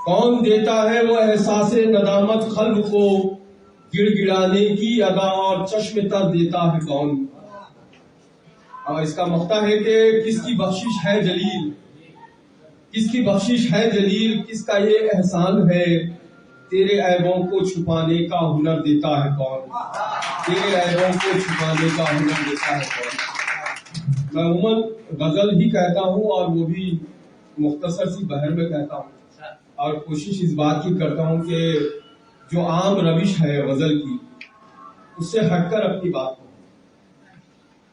کون دیتا ہے وہ احساس ندامت خلق کو؟ گڑ گڑانے کی ادا اور چشم تر دیتا ہے کون؟ اور اس کا مقطع ہے کہ کس کی بخشش ہے جلیل، کس کی بخشش ہے جلیل، کس کا یہ احسان ہے، تیرے عیبوں کو چھپانے کا ہنر دیتا ہے کون؟ تیرے عیبوں کو چھپانے کا ہنر دیتا ہے کون؟ میں عموماً غزل ہی کہتا ہوں اور وہ بھی مختصر سی بحر میں کہتا ہوں، اور کوشش اس بات کی کرتا ہوں کہ جو عام روش ہے غزل کی اس سے ہٹ کر اپنی بات ہو۔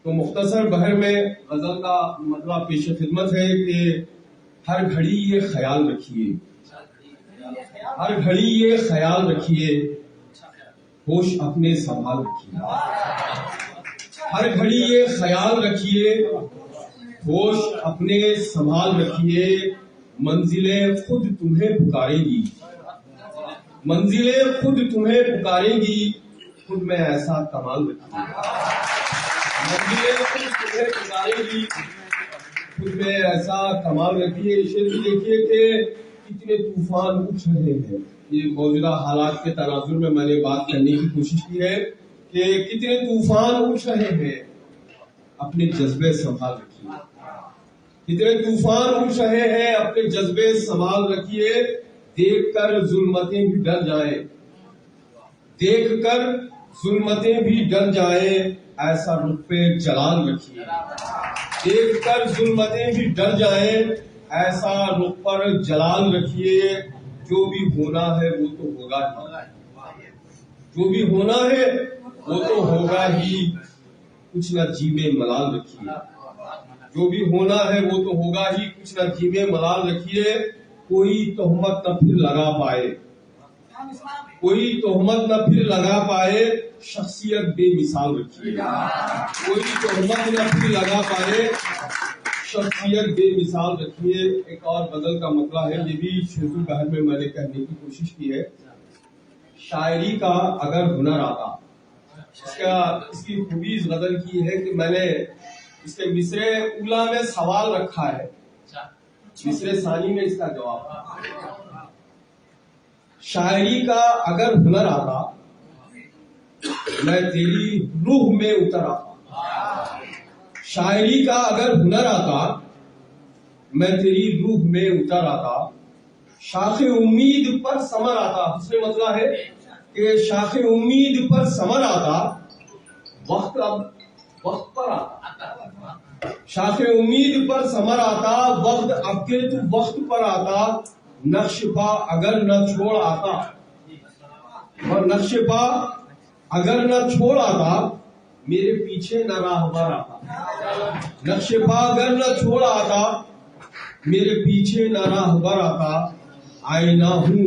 تو مختصر بحر میں غزل کا مطلب پیش خدمت ہے کہ ہر گھڑی یہ خیال رکھیے، ہر گھڑی یہ خیال رکھیے، ہوش اپنے سنبھال رکھیے۔ ہر گھڑی یہ خیال رکھیے، ہوش اپنے سنبھال رکھیے، منزلیں خود تمہیں پکارے گی، منزلیں خود تمہیں پکارے گی، خود میں ایسا کمال رکھیے۔ منزلیں خود تمہیں پکارے گی، خود میں ایسا کمال رکھیے۔ شعر دیکھیے کہ کتنے طوفان اٹھ رہے ہیں۔ یہ موجودہ حالات کے تناظر میں میں نے بات کرنے کی کوشش کی ہے کہ کتنے طوفان اٹھ رہے ہیں، اپنے جذبے سنبھال رکھیے۔ کتنے طوفان اٹھ رہے ہیں، اپنے جذبے سنبھال رکھیے۔ دیکھ کر ظلمتیں بھی ڈر جائیں، دیکھ کر ظلمتیں بھی ڈر جائیں، ایسا رخ پہ جلال رکھیے۔ دیکھ کر ظلمتیں بھی ڈر جائیں، ایسا رخ پر جلال رکھیے۔ جو بھی ہونا ہے وہ تو ہوگا ہی، جو بھی ہونا ہے وہ تو ہوگا ہی، کچھ نہ جی میں ملال رکھیے۔ جو بھی ہونا ہے وہ تو ہوگا ہی، کچھ نہ جی میں ملال رکھیے۔ کوئی تہمت نہ پھر لگا پائے، کوئی تہمت نہ پھر لگا پائے، شخصیت بے مثال رکھیے۔ کوئی تہمت نہ پھر لگا پائے، شخصیت بے مثال رکھیے۔ ایک اور غزل کا مسئلہ ہے، یہ بھی شعر البحر میں نے کہنے کی کوشش کی ہے۔ شاعری کا اگر ہنر آتا، اس کی خوبی اس غزل کی ہے کہ میں نے اس کے مصرع اولا میں سوال رکھا ہے، مصرع ثانی میں اس کا جواب۔ شاعری کا اگر ہنر آتا میں تیری روح میں اتر آتا، شاعری کا اگر ہنر آتا میں تیری روح میں اتر آتا، شاخ امید پر ثمر آتا۔ دوسرے مسئلہ ہے کہ شاخ امید پر ثمر آتا، وقت اب وقت پر آتا۔ شاخ امید پر ثمر آتا، وقت اب کے تو وقت پر آتا، نقش پا اگر نہ چھوڑ آتا، اور نقش پا اگر نہ چھوڑ آتا، میرے پیچھے نہ راہبر آتا۔ نقش پا اگر نہ چھوڑ آتا، میرے پیچھے نہ راہبر آتا۔ آئینہ ہوں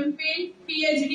MPhil, PhD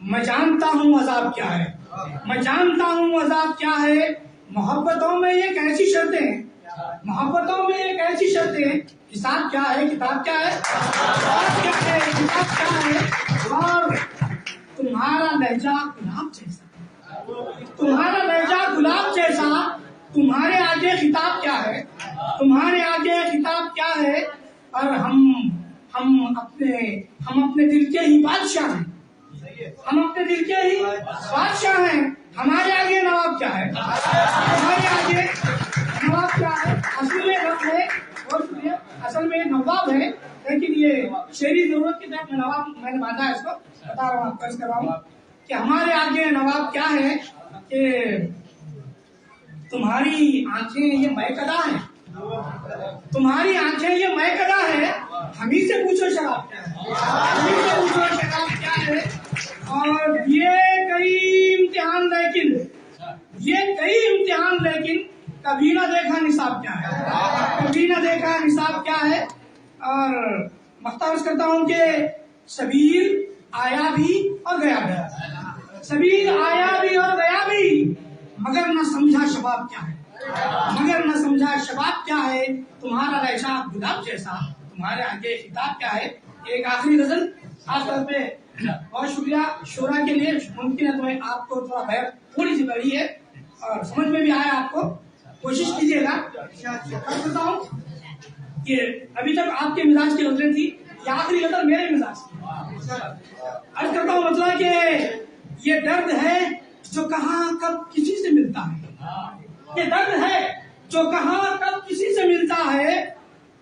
میں جانتا ہوں عذاب کیا ہے، میں جانتا ہوں عذاب کیا ہے۔ محبتوں میں ایک ایسی شرطیں ہیں، محبتوں میں ایک ایسی شرطیں ہیں، حساب کیا ہے، کتاب کیا ہے، حساب کیا ہے، کتاب کیا ہے۔ اور تمہارا لہجہ گلاب جیسا، تمہارا لہجہ گلاب جیسا، تمہارے آگے خطاب کیا ہے، تمہارے آگے خطاب کیا ہے۔ اور ہم اپنے دل کے ہی بادشاہ ہیں، ہم اپنے دل کے ہی بادشاہ ہیں۔ ہمارے آگے نواب کیا ہے، ہمارے آگے نواب کیا ہے۔ اصل میں وقت ہے، اور اصل میں نواب ہے، لیکن یہ شہری ضرورت کے تحت نواب میں نے باندھا ہے، اس کو بتا رہا ہوں، آپ فرض کر رہا ہوں کہ ہمارے آگے نواب کیا ہے کہ تمہاری آنکھیں یہ مہکدہ ہیں، تمہاری آنکھیں یہ مہکدہ ہے، ہمیں سے پوچھو شراب کیا ہے، ہمیں سے پوچھو شراب کیا ہے۔ اور یہ کئی امتحان لیکن کبھی نہ دیکھا نصاب کیا ہے، کبھی نہ دیکھا نصاب کیا ہے۔ اور مختار کرتا ہوں کہ سبیل آیا بھی اور گیا بھی، سبیل آیا بھی اور گیا بھی، مگر نہ سمجھا شباب کیا ہے، مگر نہ سمجھا شباب کیا ہے۔ تمہارا لہجہ گلاب جیسا، تمہارے آگے خطاب کیا ہے۔ ایک آخری غزل خاص طور پہ بہت شکریہ شورا کے لیے، ممکن ہے تمہیں آپ کو تھوڑا بہت تھوڑی سی بڑی ہے اور سمجھ میں بھی آیا آپ کو، کوشش کیجیے گا۔ کرتا ہوں کہ ابھی تک آپ کے مزاج کی غزلیں تھی، یہ آخری غزل میرے مزاج کی۔ عرض کرتا ہوں مطلب کہ یہ درد ہے جو کہاں کب کسی سے ملتا ہے، یہ درد ہے جو کہاں کب کسی سے ملتا ہے۔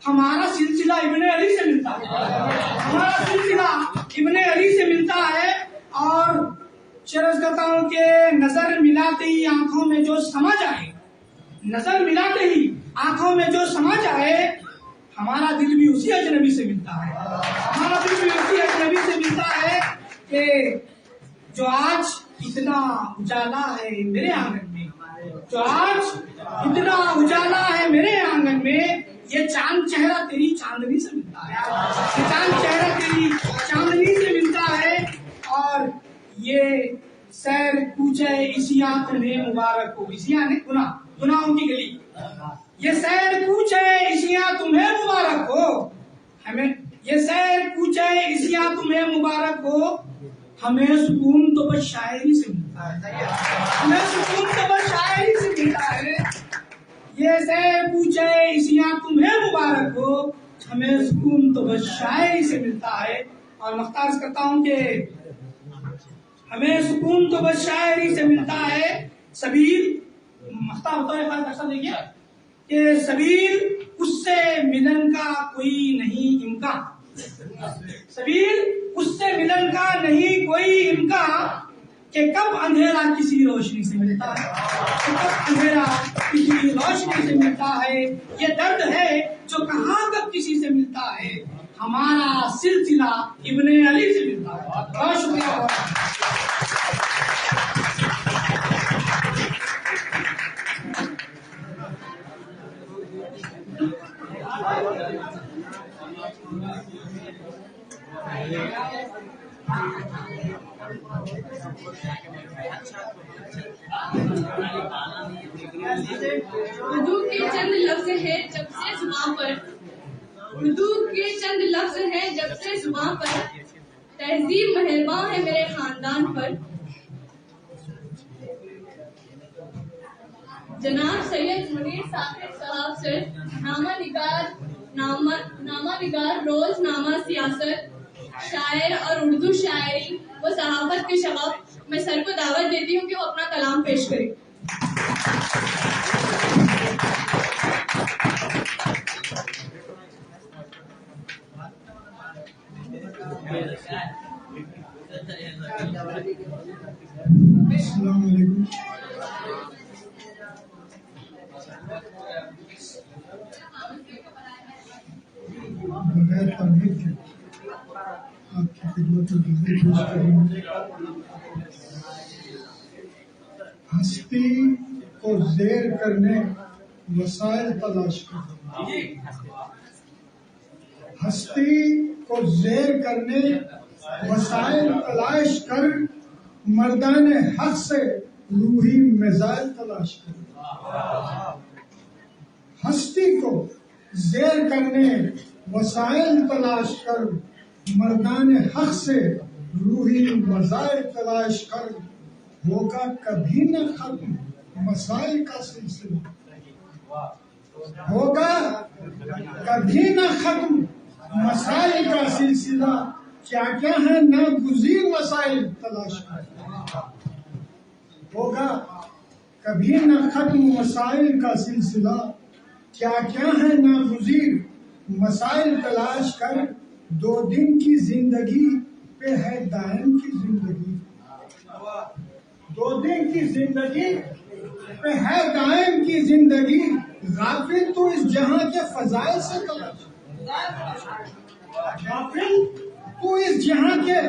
ہمارا سلسلہ ابن علی سے ملتا ہے، ہمارا سلسلہ ابن علی سے ملتا ہے۔ اور عرض کرتا ہوں کہ نظر ملاتے ہی آنکھوں میں جو سما جائے، نظر ملاتے ہی آنکھوں میں جو سما جائے، ہمارا دل بھی اسی اجنبی سے ملتا ہے، ہمارا دل بھی اسی اجنبی سے ملتا ہے کہ جو آج اتنا اجالا ہے میرے آنگن میں، جو آج اتنا اجالا ہے میرے آنگن میں، یہ چاند چہرہ تیری چاندنی سے ملتا ہے، یہ چاند چہرہ تیری چاندنی سے ملتا ہے۔ اور یہ سیر کوچے عیسیاں تمہیں مبارک ہو، عیسیاں نے گناہوں کی گلی، یہ سیر کوچے عیسیاں تمہیں مبارک ہو، ہمیں یہ سیر کوچے عیسیاں تمہیں مبارک ہو۔ ہمیں سکون تو بس شاعری سے ملتا ہے، ہمیں سکون تو بس شاعری سے ملتا ہے۔ یہ سیر کوچے عیسیاں تمہیں مبارک ہو، ہمیں سکون تو بس شاعری سے ملتا ہے۔ اور مختار کرتا ہوں کہ ہمیں سکون تو بس شاعری سے ملتا ہے۔ سبیل مختار ہوتا ہے ایسا دیکھیے کہ سبیل اس سے ملن کا کوئی نہیں امکان، سبیل اس سے ملن کا نہیں کوئی امکان، کہ کب اندھیرا کسی روشنی سے ملتا ہے، کہ کب اندھیرا کسی روشنی سے ملتا ہے۔ یہ درد ہے جو کہاں کب کسی سے ملتا ہے، ہمارا سلسلہ ابن علی سے ملتا ہے۔ بہت شکریہ۔ اردو کے چند لفظ ہیں جب سے زبان پر، اردو کے چند لفظ ہیں جب سے زبان پر، تہذیب مہرباں ہے میرے خاندان پر۔ جناب سید منیر ثاقب صاحب سے نامہ نگار روز نامہ سیاست، شاعر اور اردو شاعری و صحافت کے شغف میں سر کو دعوت دیتی ہوں کہ وہ اپنا کلام پیش کرے۔ السلام علیکم۔ بغیر تمہید کے آپ کی خدمت میں پیش کروں۔ ہستی کو زیر کرنے وسائل تلاش کر، ہستی کو زیر کرنے وسائل تلاش کر، مردان حق سے روحی میزائل تلاش کر، ہستی کو زیر کرنے وسائل تلاش کر، مردان حق سے روحی میزائل تلاش کر، ہوگا کبھی نہ ختم مسائل کا سلسلہ، ہوگا کبھی نہ ختم مسائل کا سلسلہ، کیا کیا ہے ناگزیر مسائل تلاش کر، ہوگا کبھی نہ ختم مسائل کا سلسلہ، کیا کیا ہے ناگزیر مسائل تلاش کر، 2 دن کی زندگی پہ ہے دائم کی زندگی، 2 دن کی زندگی پہ ہے دائم کی زندگی، غافل تو اس جہاں کے فضائل سے تلاش، غافل تو اس جہاں کے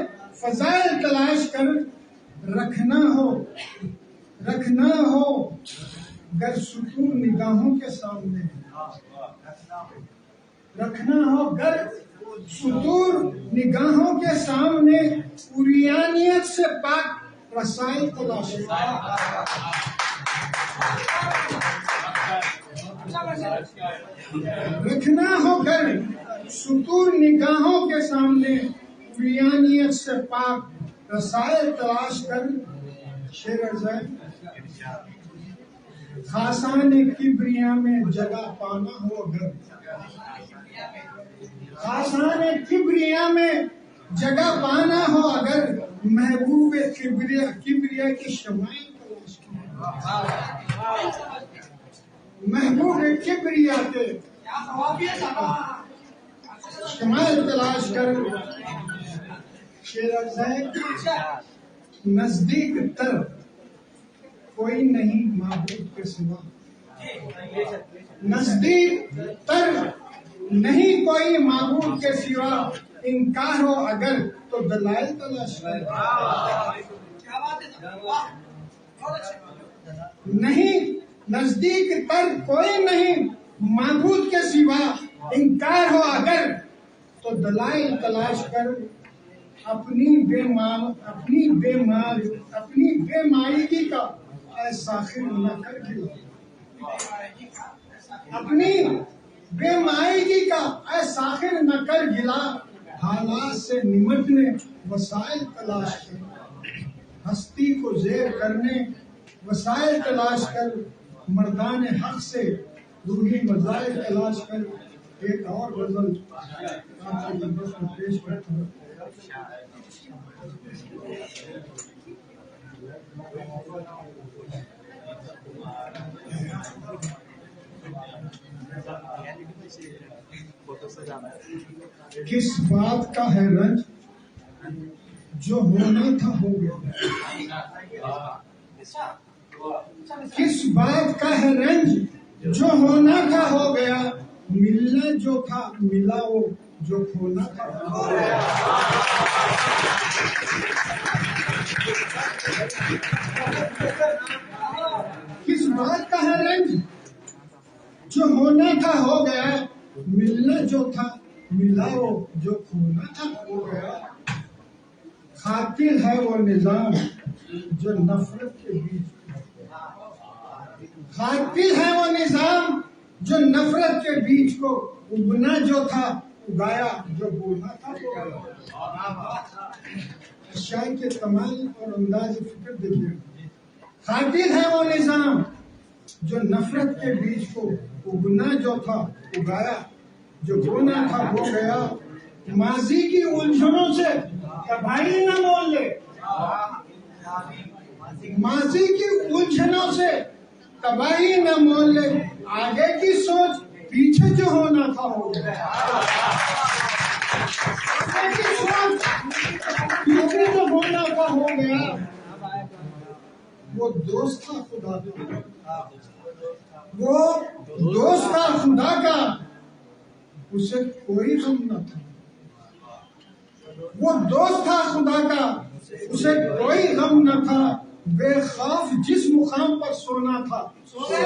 فضائل تلاش کر، رکھنا ہو گر سطور نگاہوں کے سامنے، رکھنا ہو گر سطور نگاہوں کے سامنے، عریانیت سے پاک رسائی تلاش رکھنا ہو گر سطور نگاہوں کے سامنے، عریانیت سے پاک رسائل تلاش کر، شعر زین خاصان کبریا میں جگہ پانا ہو اگر، خاصان کبریا میں جگہ پانا ہو اگر، محبوب کبریا کی شمائل تلاش کر، محبوب کبریا کے شمائل تلاش کر، شعر زین نزدیک تر کوئی نہیں معبود کے سوا، نزدیک تر نہیں کوئی معبود کے سوا، انکار ہو اگر تو دلائل تلاش کر، نہیں نزدیک تر کوئی نہیں معبود کے سوا، انکار ہو اگر تو دلائل تلاش کر، اپنی بے مائگی کا اے ساخر نہ کر گلا، اپنی بے مائگی کا اے ساخر نہ کر گلا، حالات سے نمٹنے وسائل تلاش کر، ہستی کو زیر کرنے وسائل تلاش کر، مردان حق سے روحی مزائل تلاش کر۔ ایک اور غزل آپ کی خدمت میں پیش کرتا ہوں۔ کس بات کا ہے رنج جو ہونا تھا ہو گیا، کس بات کا ہے رنج جو ہونا تھا ہو گیا، ملنا جو تھا ملا وہ جو کھونا تھا ہو گیا، کس بات کا ہے رنج جو ہونا تھا ہو گیا، ملنا جو تھا ملا وہ جو کھونا تھا ہو گیا، قاتل ہے وہ نظام جو نفرت کے بیچ، قاتل ہے وہ نظام جو نفرت کے بیچ کو، اگنا جو تھا اگایا جو بولنا تھا شاعر کے کمال اور انداز فکر دیکھیے، قاتل ہے وہ نظام جو نفرت کے بیچ کو، اگنا جو تھا اگایا جو بونا تھا ہو گیا، ماضی کی الجھنوں سے تباہی نہ مول لے، ماضی کی الجھنوں سے تباہی نہ مول لے، آگے کی سوچ پیچھے جو ہونا تھا ہو گیا، آگے کی سوچ پیچھے جو ہونا تھا ہو گیا، وہ دوست تھا خدا کا، وہ دوست تھا خدا کا، اسے کوئی غم نہ تھا، وہ دوست تھا خدا کا، اسے کوئی غم نہ تھا، بے خوف جس مقام پر سونا تھا، بے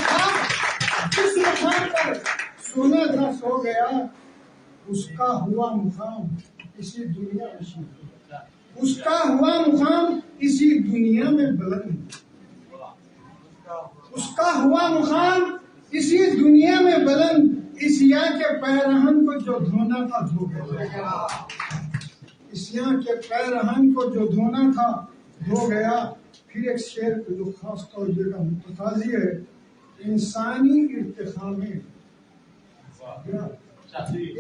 خوف جس مقام پر سونا تھا سو گیا، اس کا ہوا مقام اسی دنیا میں اس کا ہوا مقام اسی دنیا میں بلند، اس کا ہوا مقام اسی دنیا میں بلند، عیسیٰ کے پیرہن کو جو دھونا تھا دھو گیا، عیسیٰ کے پیرہن کو جو دھونا تھا دھو گیا۔ پھر ایک شعر جو خاص توجہ کا متقاضی ہے، انسانی ارتقاء میں،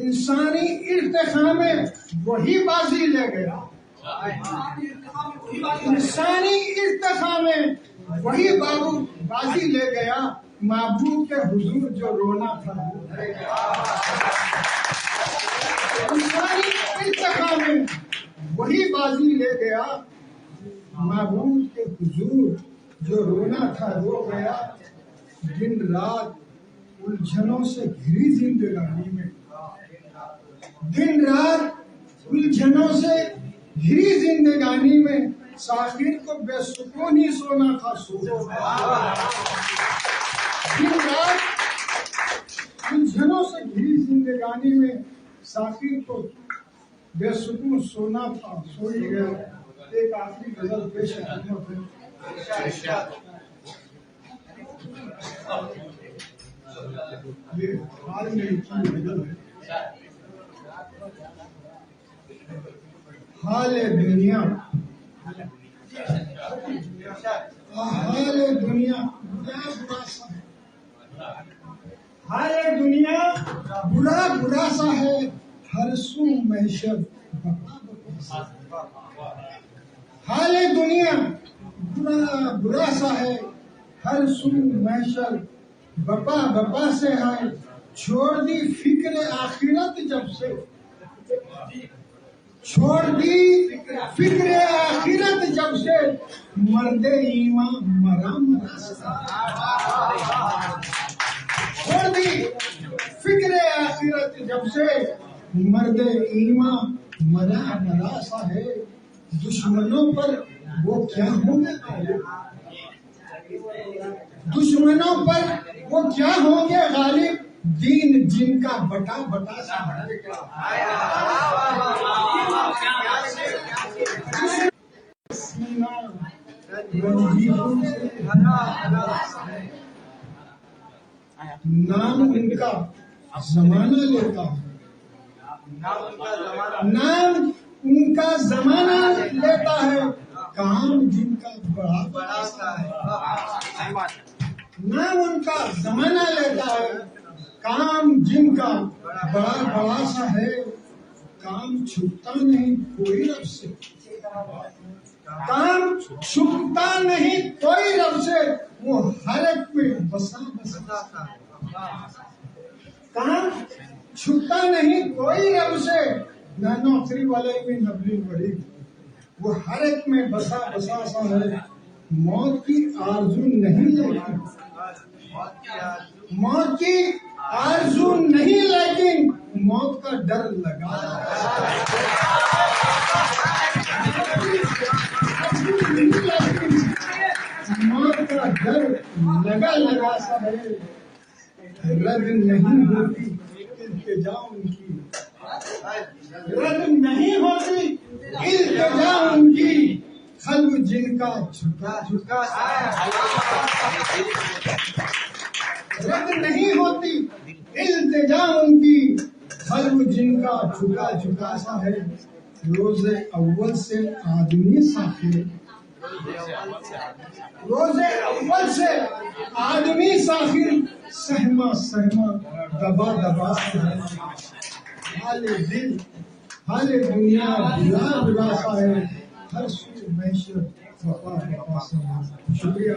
انسانی ارتقاء میں وہی بازی لے گیا، انسانی ارتقاء میں وہی بازی لے گیا، معبود کے حضور جو رونا تھا، انسانی ارتقاء میں وہی بازی لے گیا، معبود کے حضور جو رونا تھا رو گیا۔ دن رات الجھنوں سے گھری زندگانی میں، دن رات الجھنوں سے گھری زندگانی میں، ساخر کو بے سکون ہی سونا تھا سو، دن رات الجھنوں سے گھری زندگانی میں، ساخر کو بے سکون سونا تھا سو ہی گیا۔ ایک آخری غزل پیش خدمت ہے، یہ حال میں کی غزل ہے۔ حال دنیا، حال دنیا حال دنیا برا برا سا ہے، ہر سو محشر حال دنیا برا برا سا ہے، ہر سو محشر بپا بپا سے ہے، چھوڑ دی فکر آخرت جب سے، چھوڑ دی فکر آخرت جب سے، مرد ایمان مرا مرا سا، چھوڑ دی فکر آخرت جب سے، مرد ایمان مرا مرا سا ہے، دشمنوں پر وہ کیا ہوں گے غالب، دشمنوں پر وہ کیا ہوں گے غالب، دین جن کا بٹا بٹا سا ہے، نام ان کا زمانہ لیتا ہے، نام ان کا زمانہ لیتا ہے، کام جن کا بڑا بڑا سا ہے، نام ان کا زمانہ لیتا ہے، کام جن کا بڑا بڑا سا ہے، کام چھپتا نہیں کوئی رب سے، کام چھپتا نہیں کوئی رب سے، وہ ہر ایک میں بسا بسا سا ہے، کام چھپتا نہیں کوئی رب سے، نہ نوکری والے میں نبلی بڑی، وہ ہر ایک میں بسا بسا سا ہے، موت کی آرزو نہیں لیکن، موت کی آرزو نہیں لیکن، موت کا ڈر لگا، موت کا ڈر لگا لگا سا ہے، رد نہیں ہوتی التجا ان کی، رد نہیں ہوتی التجا ان کی، قلب جن کا جھکا جھکا سا ہے، رد نہیں ہوتی التجا ان کی، قلب جن کا جھکا جھکا سا ہے، روز اول سے آدمی ساخر، روز اول سے آدمی ساخر، سہما سہما دبا دبا سا ہے، حال دل حال دنیا بلا بلا سا ہے، ہر سو محشر وفا وفا سا ہے۔ شکریہ۔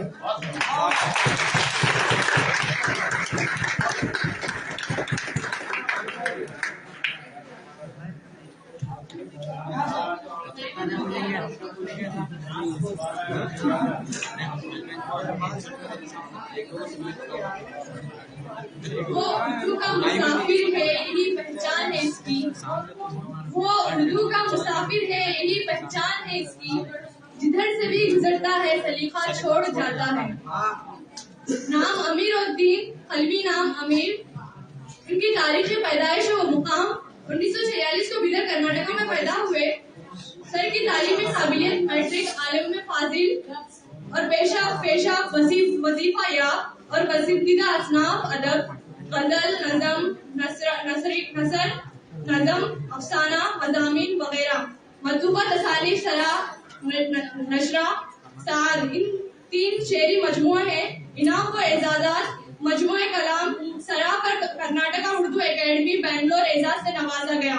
وہ اردو کا مسافر ہے یہی پہچان ہے اس کی، وہ اردو کا مسافر ہے یہی پہچان ہے اس کی، جدھر سے بھی گزرتا ہے سلیقہ چھوڑ جاتا ہے۔ نام امیر الدین، قلبی نام امیر، ان کی تاریخ پیدائش و مقام 1946 کو بیدر کرناٹکا میں پیدا ہوئے، سر کی تعلیمی قابلیت میٹرک عالم میں فاضل اور پیشہ وظیفہ یا اور پسندیدہ اصناف ادب، غزل، نظم، نثر، نظم، افسانہ، مضامین وغیرہ، مطلوبہ تصانیف سرا، نشرہ، سعد، ان 3 شعری مجموعے ہیں۔ انعام و اعزازات: مجموعہ کلام سرا پر کرناٹکا اردو اکیڈمی بنگلور اعزاز سے نوازا گیا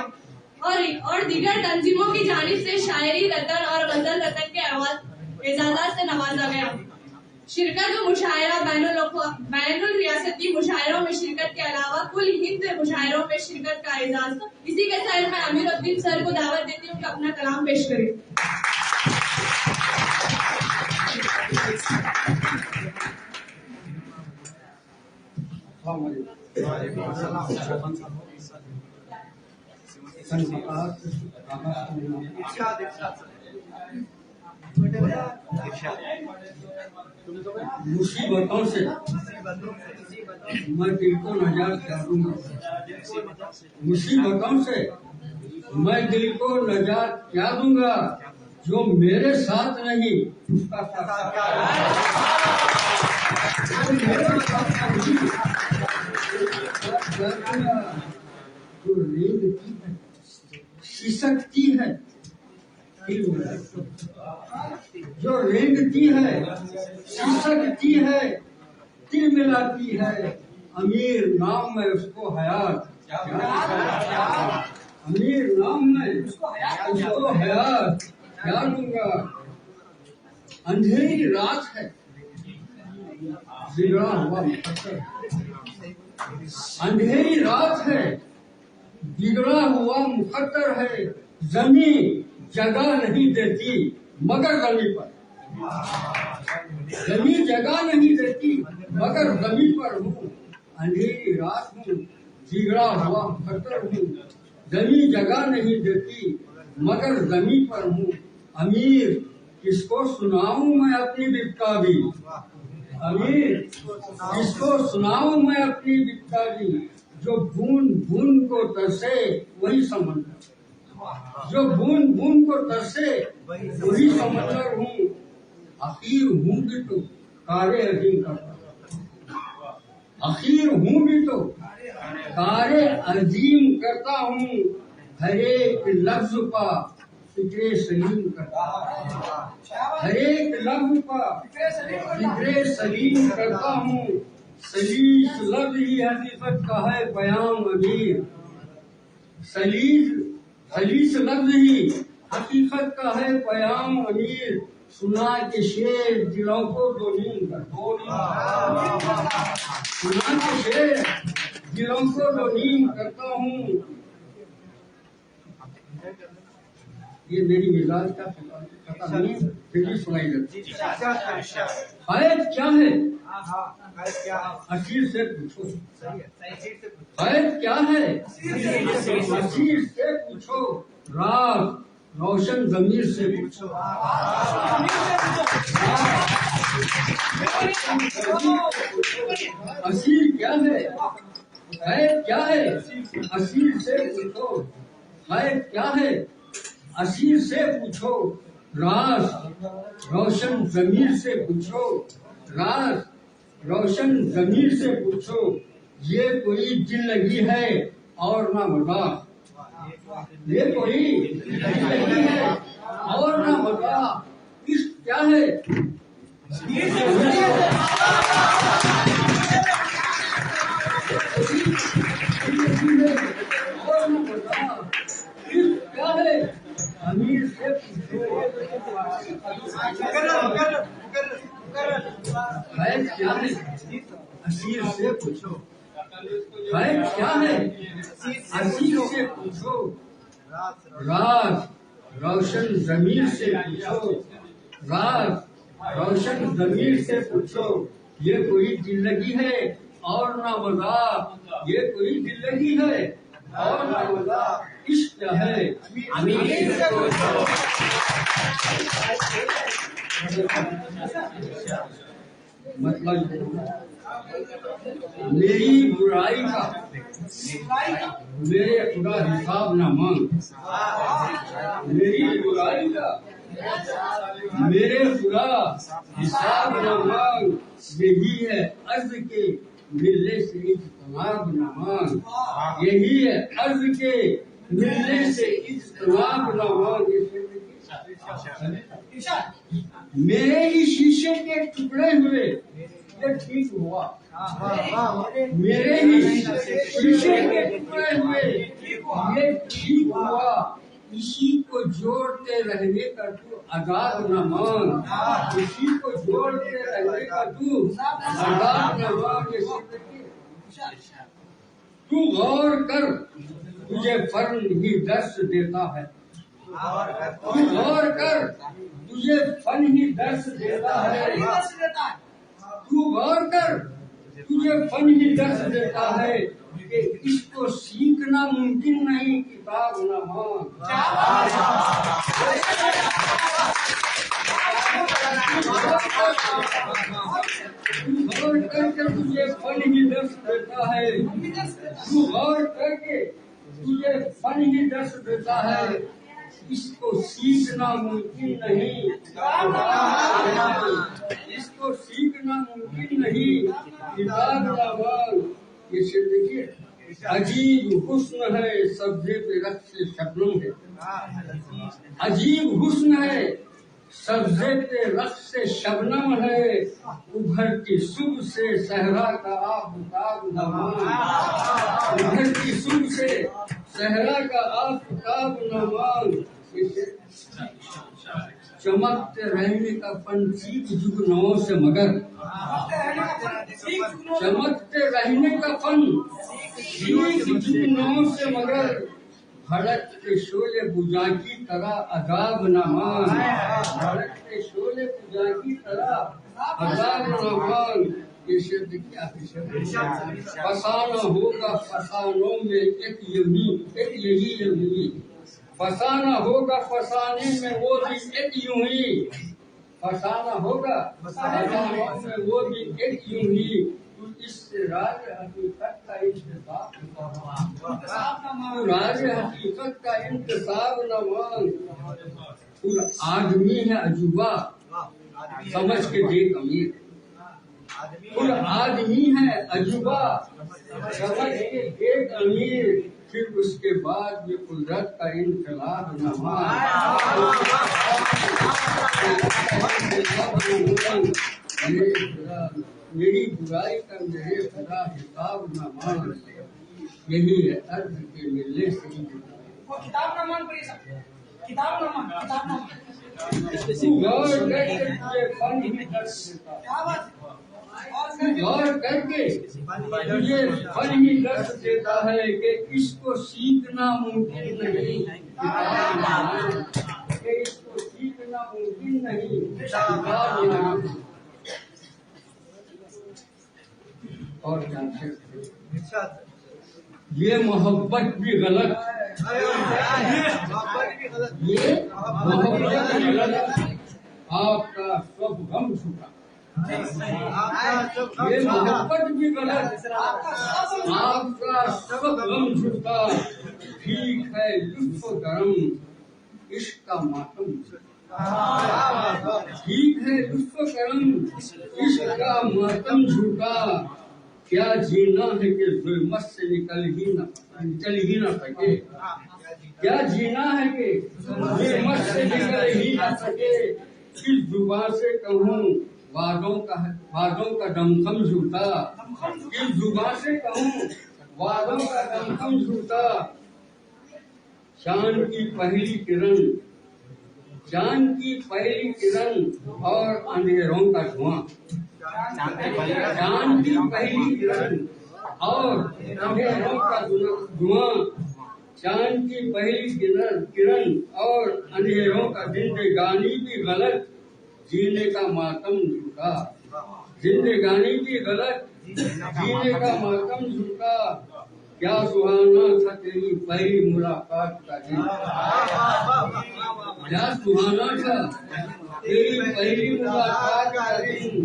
اور دیگر تنظیموں کی جانب سے شاعری رتن اور غزل رتن کے اعزازات سے نوازا گیا۔ شرکت و مشاعرہ: بین الریاستی مشاعروں میں شرکت کے علاوہ کل ہند مشاعروں میں شرکت کا اعزاز۔ اسی کے ساتھ میں امیر الدین سر کو دعوت دیتی ہوں کہ اپنا کلام پیش کریں۔ مصیبتوں سے میں دل کو نجات کیا دوں گا، مصیبتوں سے میں دل کو نجات کیا دوں گا، جو میرے ساتھ نہیں اس کا جو رینگتی ہے سسکتی ہے، جو رینگتی ہے سسکتی ہے، دل ملاتی ہے، امیر نام میں اس کو حیات، امیر نام میں اس کو حیات کیا دوں گا۔ اندھیری رات ہے بگڑا ہوا مقدر، اندھیری رات ہے بگڑا ہوا مقدر ہے، زمین جگہ نہیں دیتی مگر زمین پر، زمین جگہ نہیں دیتی مگر زمین پر ہوں، اندھیری رات ہوں بگڑا ہوا مقدر ہوں، زمین جگہ نہیں دیتی مگر زمین پر ہوں، امیر کس کو سناؤں میں اپنی بپتا بھی، امیر کس کو سناؤں میں اپنی بپتا بھی، جو بون بون کو ترسے وہی سمندر، جو بون بون کو ترسے وہی سمندر ہوں، اخیر ہوں بھی تو کارے عظیم کرتا، اخیر ہوں بھی تو کارے عظیم کرتا ہوں، ہر ایک لفظ کا فکر سلیم کرتا ہوں، ہر ایک لفظ کا فکر سلیم کرتا ہوں، سلیس لفظ ہی حقیقت کا ہے بیان امیر، سلیس لفظ ہی حقیقت کا ہے پیام امیر، سنا کے شیر دلوں کو دو نیم کرتا، سنا کے شیر دلوں کو دو نیم کرتا ہوں۔ یہ میری مزاج کا پتہ نہیں پھر بھی سنائی دیتی۔ قائد کیا ہے اسیر سے پوچھو، قائد کیا ہے اسیر سے پوچھو، راز روشن ضمیر سے پوچھو، اسیر کیا ہے قائد کیا ہے اسیر سے پوچھو، قائد کیا ہے اسیر سے پوچھو، راز روشن ضمیر سے پوچھو، راز روشن ضمیر سے پوچھو، یہ کوئی دل لگی ہے اور نہ مذاق، یہ کوئی دل لگی ہے اور نہ مذاق، عشق کیا ہے کیا ہے امیر سے پوچھو، قائد کیا ہے اسیر سے پوچھو، قائد کیا ہے اسیر سے پوچھو، راز روشن ضمیر سے پوچھو، راز روشن ضمیر سے پوچھو، یہ کوئی دل لگی ہے اور نہ مذاق، یہ کوئی دل لگی ہے اور نہ مذاق، عشق کیا ہے امیر سے پوچھو۔ مطلب میری برائی کا میرے خدا حساب نہ مانگ، میری برائی کا میرے خدا حساب نہ مانگ، یہی ہے عرض کے ملنے سے اجتناب نہ مانگ، یہی ہے عرض کے ملنے سے اجتناب نہ مانگ۔ میرے ہی شیشے کے ٹکڑے ہوئے یہ ٹھیک ہوا، میرے ہی شیشے کے ٹکڑے ہوئے یہ ٹھیک ہوا، اسی کو جوڑتے رہنے کا تو عذاب نہ مانگ، اسی کو جوڑتے رہنے کا تو عذاب نہ مانگ۔ تو غور کر تجھے فن ہی درس دیتا ہے، تو غور کر تجھے فن ہی درس دیتا ہے، تو غور کر تجھے فن ہی درس دیتا ہے کہ اس کو سیکھنا ممکن نہیں، کتاب نہ مانگ۔ غور کر کے تجھے فن ہی درس دیتا ہے، تو غور کر کے تجھے فن ہی درس دیتا ہے، اس کو سیکھنا ممکن نہیں، اس کو سیکھنا ممکن نہیں، کتاب نہ مانگ۔ اسے دیکھیے، عجیب حسن ہے سبزے پہ رقص شبنم ہے، عجیب حسن ہے سبزے پہ رقص شبنم ہے، ابھرتی صبح سے صحرا کا آفتاب نہ مانگ، ابھرتی صبح سے صحرا کا آفتاب نہ مانگ۔ چمکتے رہنے کا فن سیکھ جگنوں سے مگر، چمکتے رہنے کا فن سیکھ جگنوں سے مگر، بھڑک کے شعلے بجا کی طرح عذاب نہ مانگ، بھڑک کے شعلے بجا کی طرح عذاب نہ مانگ۔ یہ شعر کیا ہے؟ فسانہ ہوگا فسانوں میں ایک یہی یہی، فسانہ ہوگا فسانے میں وہ بھی ایک یوں ہی، فسانہ ہوگا فسانے میں وہ بھی ایک یوں ہی، تو اس سے راز حقیقت کا انتصاب نہ مانگ، راز حقیقت کا انتصاب نہ مانگ۔ آدمی ہے عجوبہ سمجھ کے دیکھ امیر، آدمی ہے عجوبہ سمجھ کے دیکھ امیر، پھر اس کے بعد یہ قدرت کا انقلاب نہ مانگ۔ میری برائی کا میرے خدا حساب نہ مانگ، یہی ہے عرض کے ملنے سے کتاب نہ مانگ، کتاب نہ مانگ، کتاب نہ مانگ۔ غور کر کے تجھے فن ہی درس دیتا ہے، غور کر کے تجھے فن ہی درس دیتا ہے کہ اس کو سیکھنا ممکن نہیں، کہ اس کو سیکھنا ممکن نہیں، کتاب نہ۔ اور یہ محبت بھی غلط، یہ محبت بھی غلط، آپ کا سب غم چھٹا، یہ محبت بھی غلط، آپ کا سب غم چھٹا، ٹھیک ہے لطف و کرم عشق کا ماتم، ٹھیک ہے لطف و کرم عشق کا ماتم جھوٹا، کیا جینا ہے کہ ظلمت سے نکل ہی نہ سکے، کیا جینا ہے کہ ظلمت سے نکل ہی نہ سکے، کس زبان سے کہوں وعدوں کا دمخم جھوٹا، کس زبان سے کہوں وعدوں کا دمخم جھوٹا، چاند کی پہلی کرن، چاند کی پہلی کرن اور اندھیروں کا دھواں، چاند کی پہلی کرن اور اندھیروں کا دھواں، چاند کی پہلی کرن اور اندھیروں کا زندگانی بھی غلط، جینے کا ماتم جھوٹا، زندگانی بھی غلط، جینے کا ماتم جھوٹا، کیا سہانا تھا تیری پہلی ملاقات کا دن، کیا سہانا تھا تیری پہلی ملاقات کا دن،